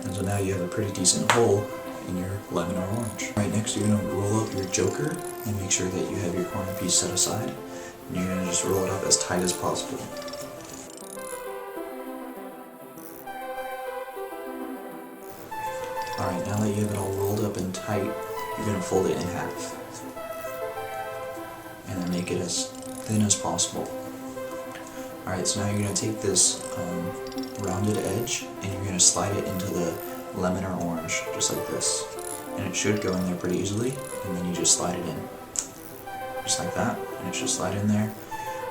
And so now you have a pretty decent hole in your lemon or orange. Alright, next you're going to roll up your joker and make sure that you have your corner piece set aside. And you're going to just roll it up as tight as possible. Alright, now that you have it all rolled up and tight, you're going to fold it in half. And then make it as thin as possible. Alright, so now you're going to take this rounded edge and you're going to slide it into the lemon or orange, just like this. And it should go in there pretty easily, and then you just slide it in. Just like that, and it should slide in there.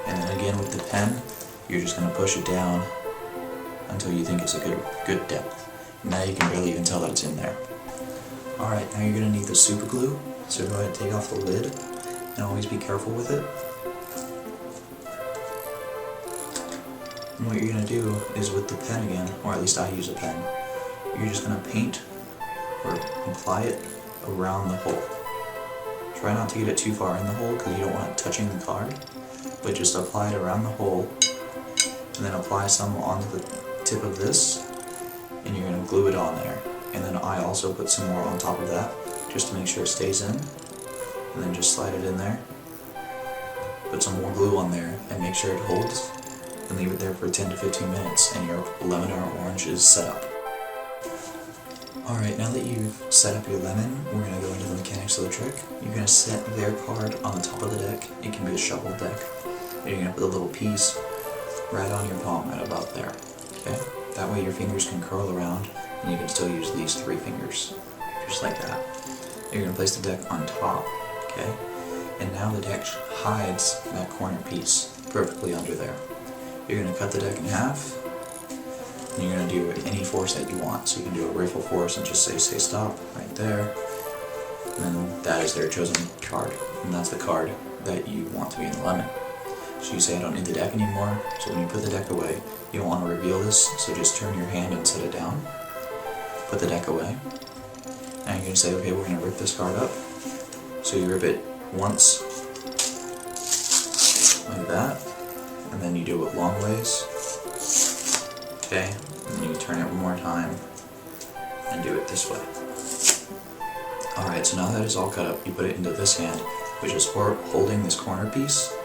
And then again with the pen, you're just going to push it down until you think it's a good depth. Now you can barely even tell that it's in there. Alright, now you're going to need the super glue, so go ahead and take off the lid, and always be careful with it. And what you're going to do is with the pen again, or at least I use a pen, you're just going to paint or apply it around the hole. Try not to get it too far in the hole because you don't want it touching the card, but just apply it around the hole, and then apply some onto the tip of this, and you're going to glue it on there. And then I also put some more on top of that, just to make sure it stays in, and then just slide it in there. Put some more glue on there, and make sure it holds, and leave it there for 10 to 15 minutes, and your lemon or orange is set up. Alright, now that you've set up your lemon, we're going to go into the mechanics of the trick. You're going to set their card on the top of the deck. It can be a shuffled deck. And you're going to put a little piece right on your palm, right about there. Okay? That way your fingers can curl around and you can still use these 3 fingers. Just like that. You're going to place the deck on top. Okay? And now the deck hides that corner piece perfectly under there. You're going to cut the deck in half. And you're going to do any force that you want. So you can do a rifle force and just say stop right there. And then that is their chosen card. And that's the card that you want to be in the lemon. So you say I don't need the deck anymore. So when you put the deck away, you don't want to reveal this. So just turn your hand and set it down. Put the deck away. And you're going to say, okay, we're going to rip this card up. So you rip it once, like that. And then you do it long ways. Okay, and then you turn it one more time and do it this way. Alright, so now that it's all cut up, you put it into this hand, which is holding this corner piece.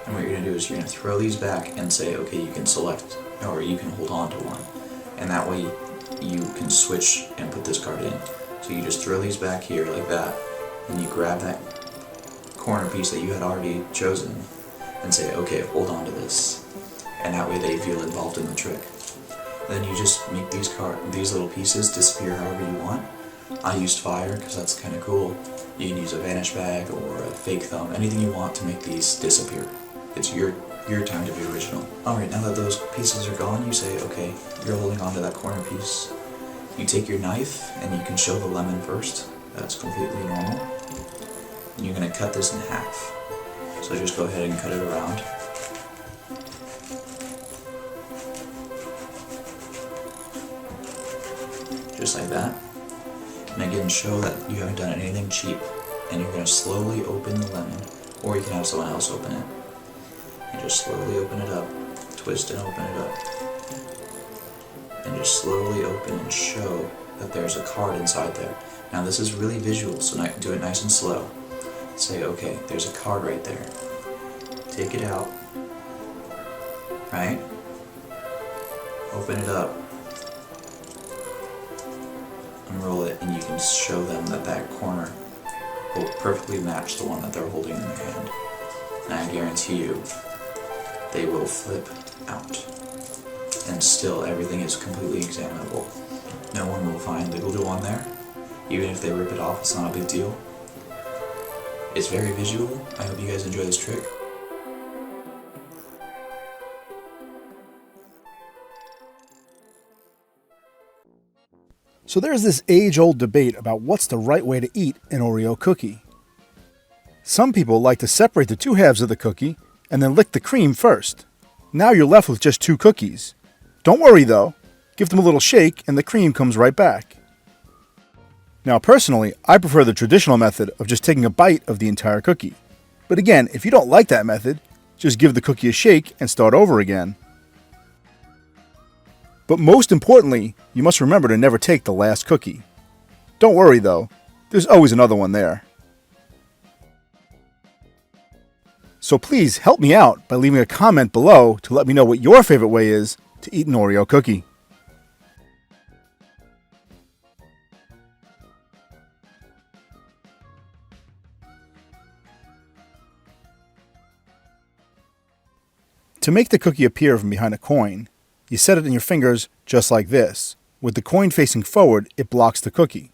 And what you're going to do is you're going to throw these back and say, okay, you can select, or you can hold on to one. And that way you can switch and put this card in. So you just throw these back here like that, and you grab that corner piece that you had already chosen and say, okay, hold on to this. And that way they feel involved in the trick. Then you just make these little pieces disappear however you want. I used fire because that's kind of cool. You can use a vanish bag or a fake thumb, anything you want to make these disappear. It's your time to be original. Alright, now that those pieces are gone, you say, okay, you're holding on to that corner piece. You take your knife and you can show the lemon first. That's completely normal. And you're going to cut this in half. So just go ahead and cut it around. Just like that. And again, show that you haven't done anything cheap. And you're going to slowly open the lemon, or you can have someone else open it. And just slowly open it up, twist and open it up. And just slowly open and show that there's a card inside there. Now this is really visual, so do it nice and slow. Say, okay, there's a card right there. Take it out. Right? Open it up. Unroll it, and you can show them that that corner will perfectly match the one that they're holding in their hand. And I guarantee you, they will flip out. And still, everything is completely examinable. No one will find the glue on there. Even if they rip it off, it's not a big deal. It's very visual. I hope you guys enjoy this trick. So there's this age-old debate about what's the right way to eat an Oreo cookie. Some people like to separate the 2 halves of the cookie and then lick the cream first. Now you're left with just 2 cookies. Don't worry though, give them a little shake and the cream comes right back. Now personally, I prefer the traditional method of just taking a bite of the entire cookie. But again, if you don't like that method, just give the cookie a shake and start over again. But most importantly, you must remember to never take the last cookie. Don't worry though, there's always another one there. So please help me out by leaving a comment below to let me know what your favorite way is to eat an Oreo cookie. To make the cookie appear from behind a coin, you set it in your fingers just like this. With the coin facing forward, it blocks the cookie.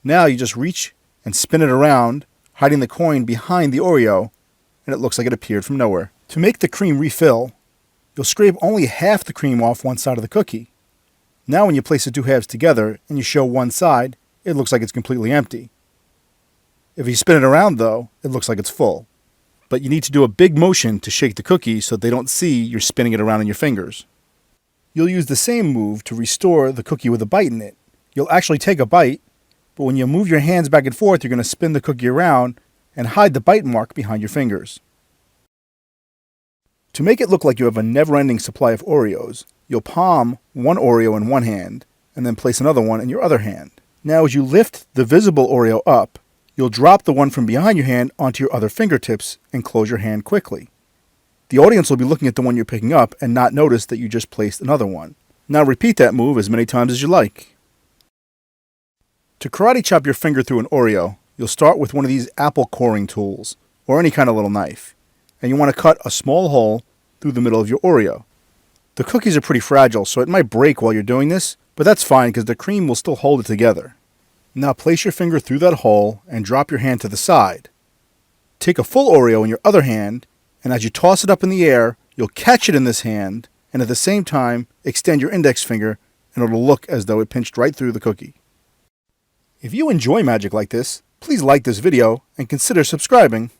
Now you just reach and spin it around, hiding the coin behind the Oreo, and it looks like it appeared from nowhere. To make the cream refill, you'll scrape only half the cream off one side of the cookie. Now when you place the 2 halves together and you show one side, it looks like it's completely empty. If you spin it around though, it looks like it's full. But you need to do a big motion to shake the cookie so they don't see you're spinning it around in your fingers. You'll use the same move to restore the cookie with a bite in it. You'll actually take a bite, but when you move your hands back and forth, you're going to spin the cookie around and hide the bite mark behind your fingers. To make it look like you have a never-ending supply of Oreos, you'll palm one Oreo in one hand and then place another one in your other hand. Now as you lift the visible Oreo up, you'll drop the one from behind your hand onto your other fingertips and close your hand quickly. The audience will be looking at the one you're picking up and not notice that you just placed another one. Now repeat that move as many times as you like. To karate chop your finger through an Oreo, you'll start with one of these apple coring tools, or any kind of little knife, and you want to cut a small hole through the middle of your Oreo. The cookies are pretty fragile, so it might break while you're doing this, but that's fine because the cream will still hold it together. Now place your finger through that hole and drop your hand to the side. Take a full Oreo in your other hand, and as you toss it up in the air, you'll catch it in this hand, and at the same time, extend your index finger, and it'll look as though it pinched right through the cookie. If you enjoy magic like this, please like this video and consider subscribing.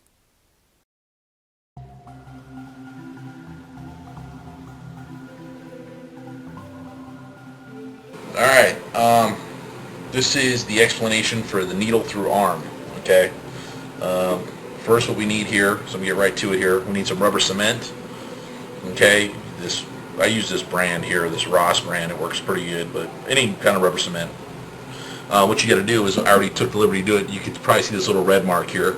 Alright, this is the explanation for the needle through arm, okay? First what we need here, so I'm going to get right to it here, we need some rubber cement, okay? I use this brand here, this Ross brand, it works pretty good, but any kind of rubber cement. What you got to do is, I already took the liberty to do it, you can probably see this little red mark here.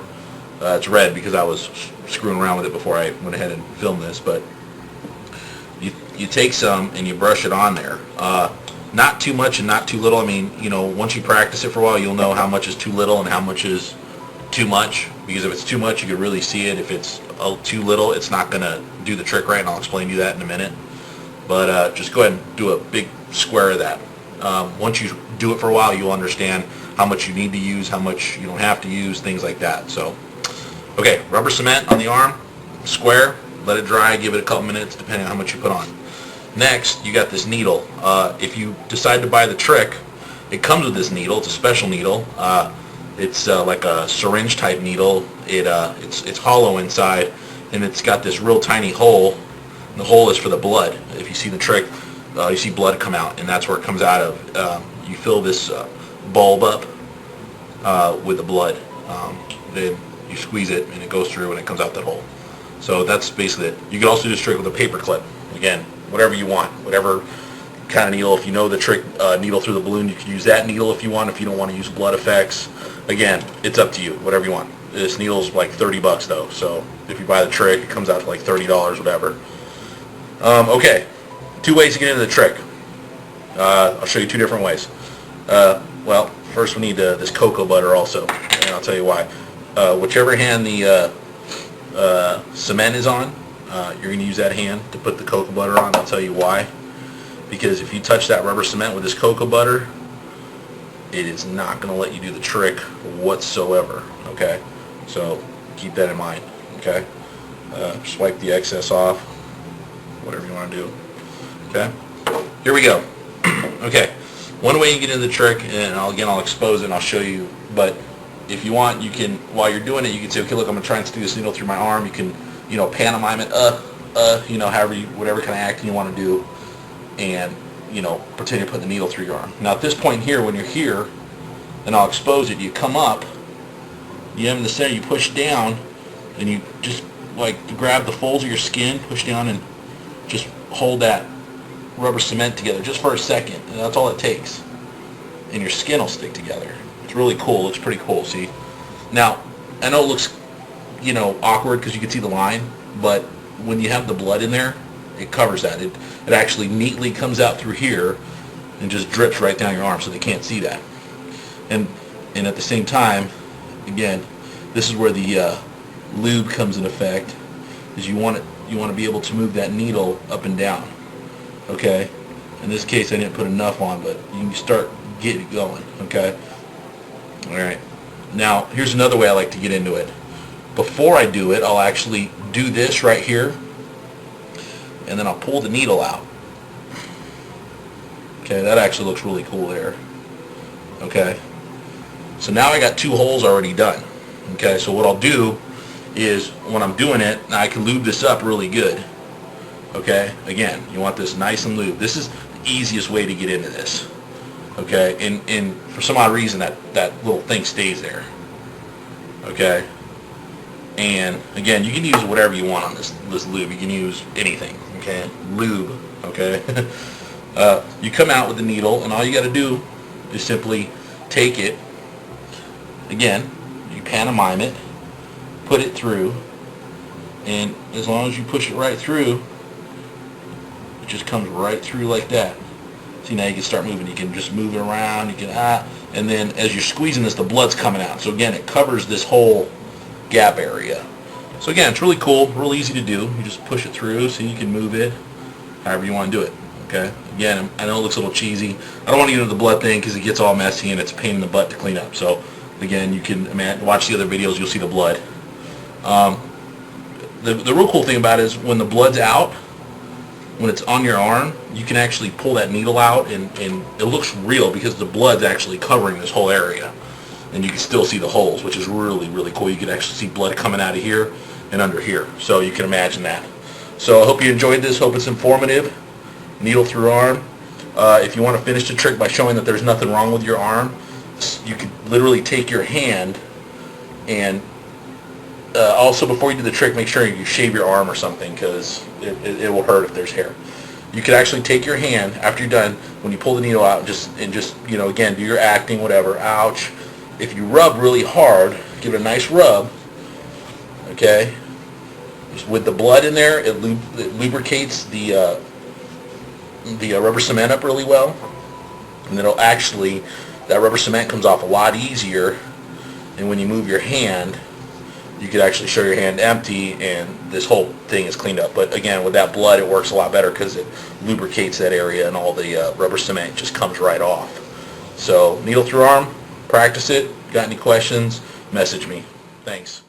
It's red because I was screwing around with it before I went ahead and filmed this, but you take some and you brush it on there. Not too much and not too little. I mean, you know, once you practice it for a while, you'll know how much is too little and how much is too much, because if it's too much, you can really see it. If it's too little, it's not going to do the trick right, and I'll explain to you that in a minute. But just go ahead and do a big square of that. Once you do it for a while, you'll understand how much you need to use, how much you don't have to use, things like that. So, okay, rubber cement on the arm, square, let it dry, give it a couple minutes depending on how much you put on. Next, you got this needle. If you decide to buy the trick, it comes with this needle. It's a special needle. It's like a syringe type needle. It's hollow inside, and it's got this real tiny hole. And the hole is for the blood. If you see the trick, you see blood come out, and that's where it comes out of. You fill this bulb up with the blood. Then you squeeze it, and it goes through, and it comes out that hole. So that's basically it. You can also do this trick with a paper clip. Again, whatever you want, whatever kind of needle. If you know the trick needle through the balloon, you can use that needle if you want. If you don't want to use blood effects, again, it's up to you. Whatever you want. This needle's like $30 though, so if you buy the trick, it comes out to like $30, whatever. Okay, 2 ways to get into the trick. I'll show you 2 different ways. Well, first we need this cocoa butter also, and I'll tell you why. Whichever hand the cement is on, you're going to use that hand to put the cocoa butter on. I'll tell you why. Because if you touch that rubber cement with this cocoa butter, it is not going to let you do the trick whatsoever. Okay, so keep that in mind. Okay, just wipe the excess off, whatever you want to do. Okay, here we go. Okay, one way you get into the trick, and I'll expose it and I'll show you, but if you want, you can, while you're doing it, you can say, okay, look, I'm going to try and stick this needle through my arm. You can, you know, pantomime it, you know, whatever kind of acting you want to do, and, you know, pretend you're putting the needle through your arm. Now at this point here, when you're here, and I'll expose it, you come up, you have in the center, you push down, and you just, like, grab the folds of your skin, push down, and just hold that rubber cement together just for a second, and that's all it takes. And your skin will stick together. It's really cool. It looks pretty cool, see? Now, I know it looks, you know, awkward because you can see the line, but when you have the blood in there, it covers that. It actually neatly comes out through here and just drips right down your arm, so they can't see that. And at the same time, again, this is where the lube comes in effect, is you want to be able to move that needle up and down. Okay? In this case, I didn't put enough on, but you can start getting it going. Okay? All right. Now, here's another way I like to get into it. Before I do it, I'll actually do this right here, and then I'll pull the needle out. Okay, that actually looks really cool there. Okay, so now I got 2 holes already done. Okay, so what I'll do is, when I'm doing it, I can lube this up really good. Okay, again, you want this nice and lubed. This is the easiest way to get into this. Okay, and for some odd reason that little thing stays there. Okay, and again, you can use whatever you want on this lube. You can use anything. Okay, lube. Okay, you come out with the needle, and all you got to do is simply take it. Again, you pantomime it, put it through, and as long as you push it right through, it just comes right through like that. See, now you can start moving. You can just move it around. You can, and then as you're squeezing this, the blood's coming out. So again, it covers this whole gap area. So again, it's really cool, real easy to do. You just push it through so you can move it however you want to do it. Okay. Again, I know it looks a little cheesy. I don't want to get into the blood thing because it gets all messy and it's a pain in the butt to clean up. So again, you can watch the other videos. You'll see the blood. The real cool thing about it is when the blood's out, when it's on your arm, you can actually pull that needle out and it looks real because the blood's actually covering this whole area. And you can still see the holes, which is really, really cool. You can actually see blood coming out of here and under here. So you can imagine that. So I hope you enjoyed this. Hope it's informative. Needle through arm. If you want to finish the trick by showing that there's nothing wrong with your arm, you could literally take your hand and also before you do the trick, make sure you shave your arm or something because it will hurt if there's hair. You could actually take your hand after you're done, when you pull the needle out, just again, do your acting, whatever. Ouch. If you rub really hard, give it a nice rub, okay, just with the blood in there, it lubricates the rubber cement up really well, and it'll actually, that rubber cement comes off a lot easier, and when you move your hand, you could actually show your hand empty and this whole thing is cleaned up. But again, with that blood, it works a lot better because it lubricates that area and all the rubber cement just comes right off. So needle through arm, practice it. Got any questions, message me. Thanks.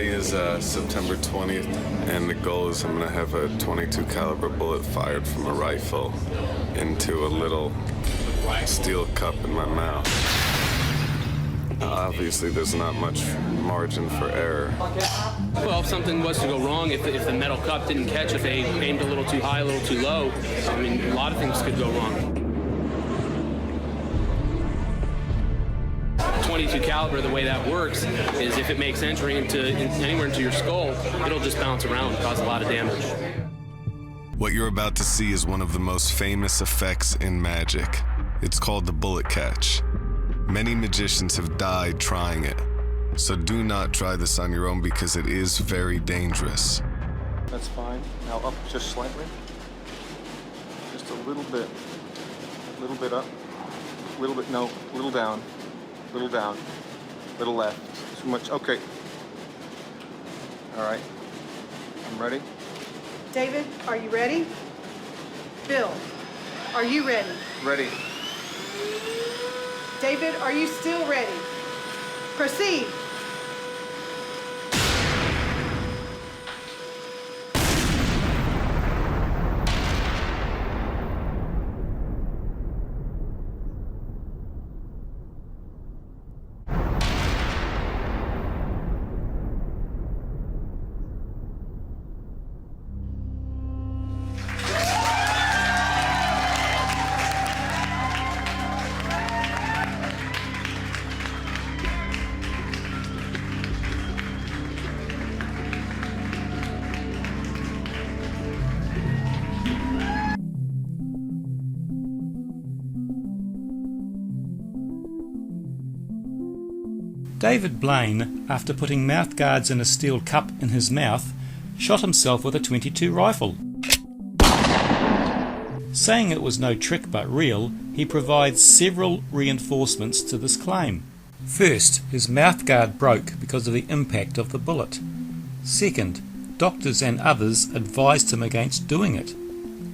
Today is September 20th, and the goal is I'm going to have a .22 caliber bullet fired from a rifle into a little steel cup in my mouth. Obviously, there's not much margin for error. Well, if something was to go wrong, if the metal cup didn't catch, if they aimed a little too high, a little too low, I mean, a lot of things could go wrong. .22 caliber, the way that works is if it makes entry anywhere into your skull, it'll just bounce around and cause a lot of damage. What you're about to see is one of the most famous effects in magic. It's called the bullet catch. Many magicians have died trying it, so do not try this on your own because it is very dangerous. That's fine. Now up just slightly. Just a little bit. A little bit up. A little bit, no, a little down. Little down, little left, too much, okay. All right, I'm ready. David, are you ready? Bill, are you ready? Ready. David, are you still ready? Proceed. David Blaine, after putting mouth guards in a steel cup in his mouth, shot himself with a .22 rifle. Saying it was no trick but real, he provides several reinforcements to this claim. First, his mouth guard broke because of the impact of the bullet. Second, doctors and others advised him against doing it.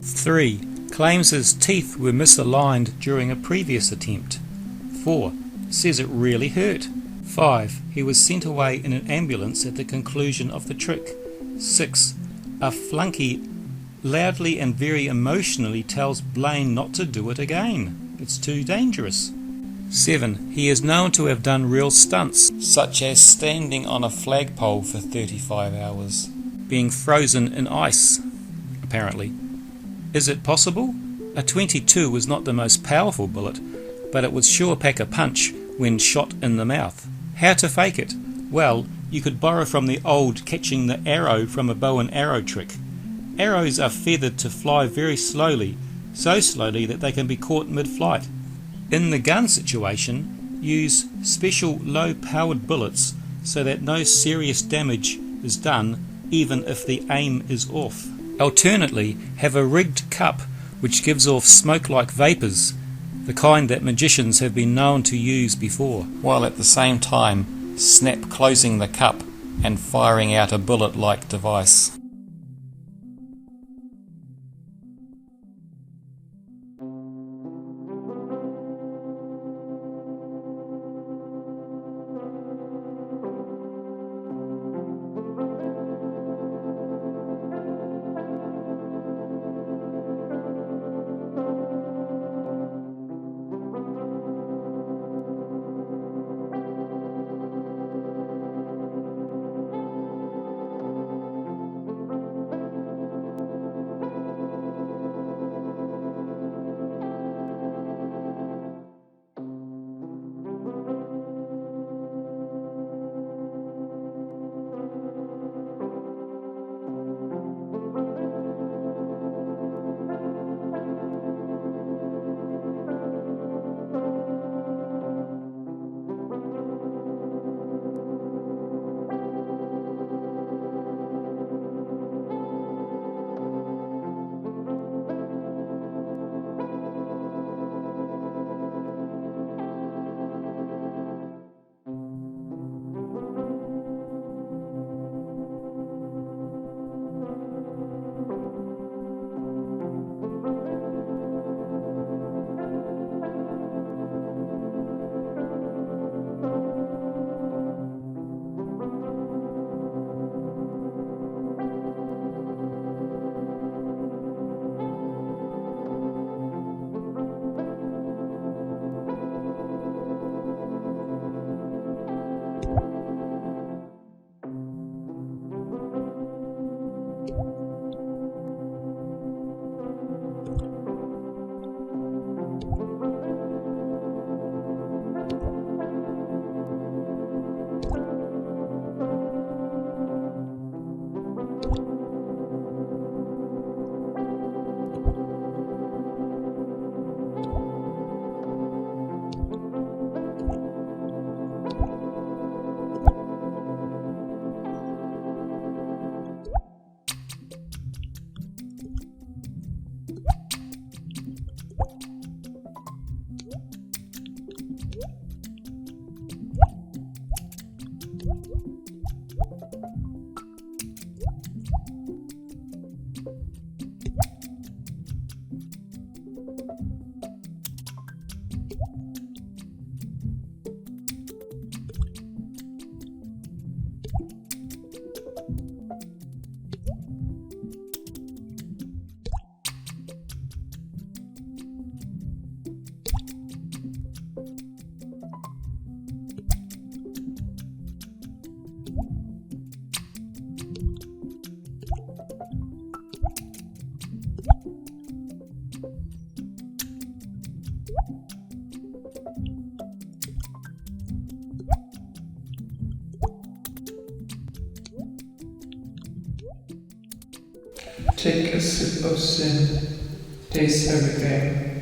3. Claims his teeth were misaligned during a previous attempt. 4. Says it really hurt. 5. He was sent away in an ambulance at the conclusion of the trick. 6. A flunky loudly and very emotionally tells Blaine not to do it again. It's too dangerous. 7. He is known to have done real stunts, such as standing on a flagpole for 35 hours, being frozen in ice, apparently. Is it possible? A .22 was not the most powerful bullet, but it would sure pack a punch when shot in the mouth. How to fake it? Well, you could borrow from the old catching the arrow from a bow and arrow trick. Arrows are feathered to fly very slowly, so slowly that they can be caught mid-flight. In the gun situation, use special low-powered bullets so that no serious damage is done even if the aim is off. Alternately, have a rigged cup which gives off smoke-like vapours, the kind that magicians have been known to use before, while at the same time snap closing the cup and firing out a bullet-like device. Take a sip of sin. Taste everything.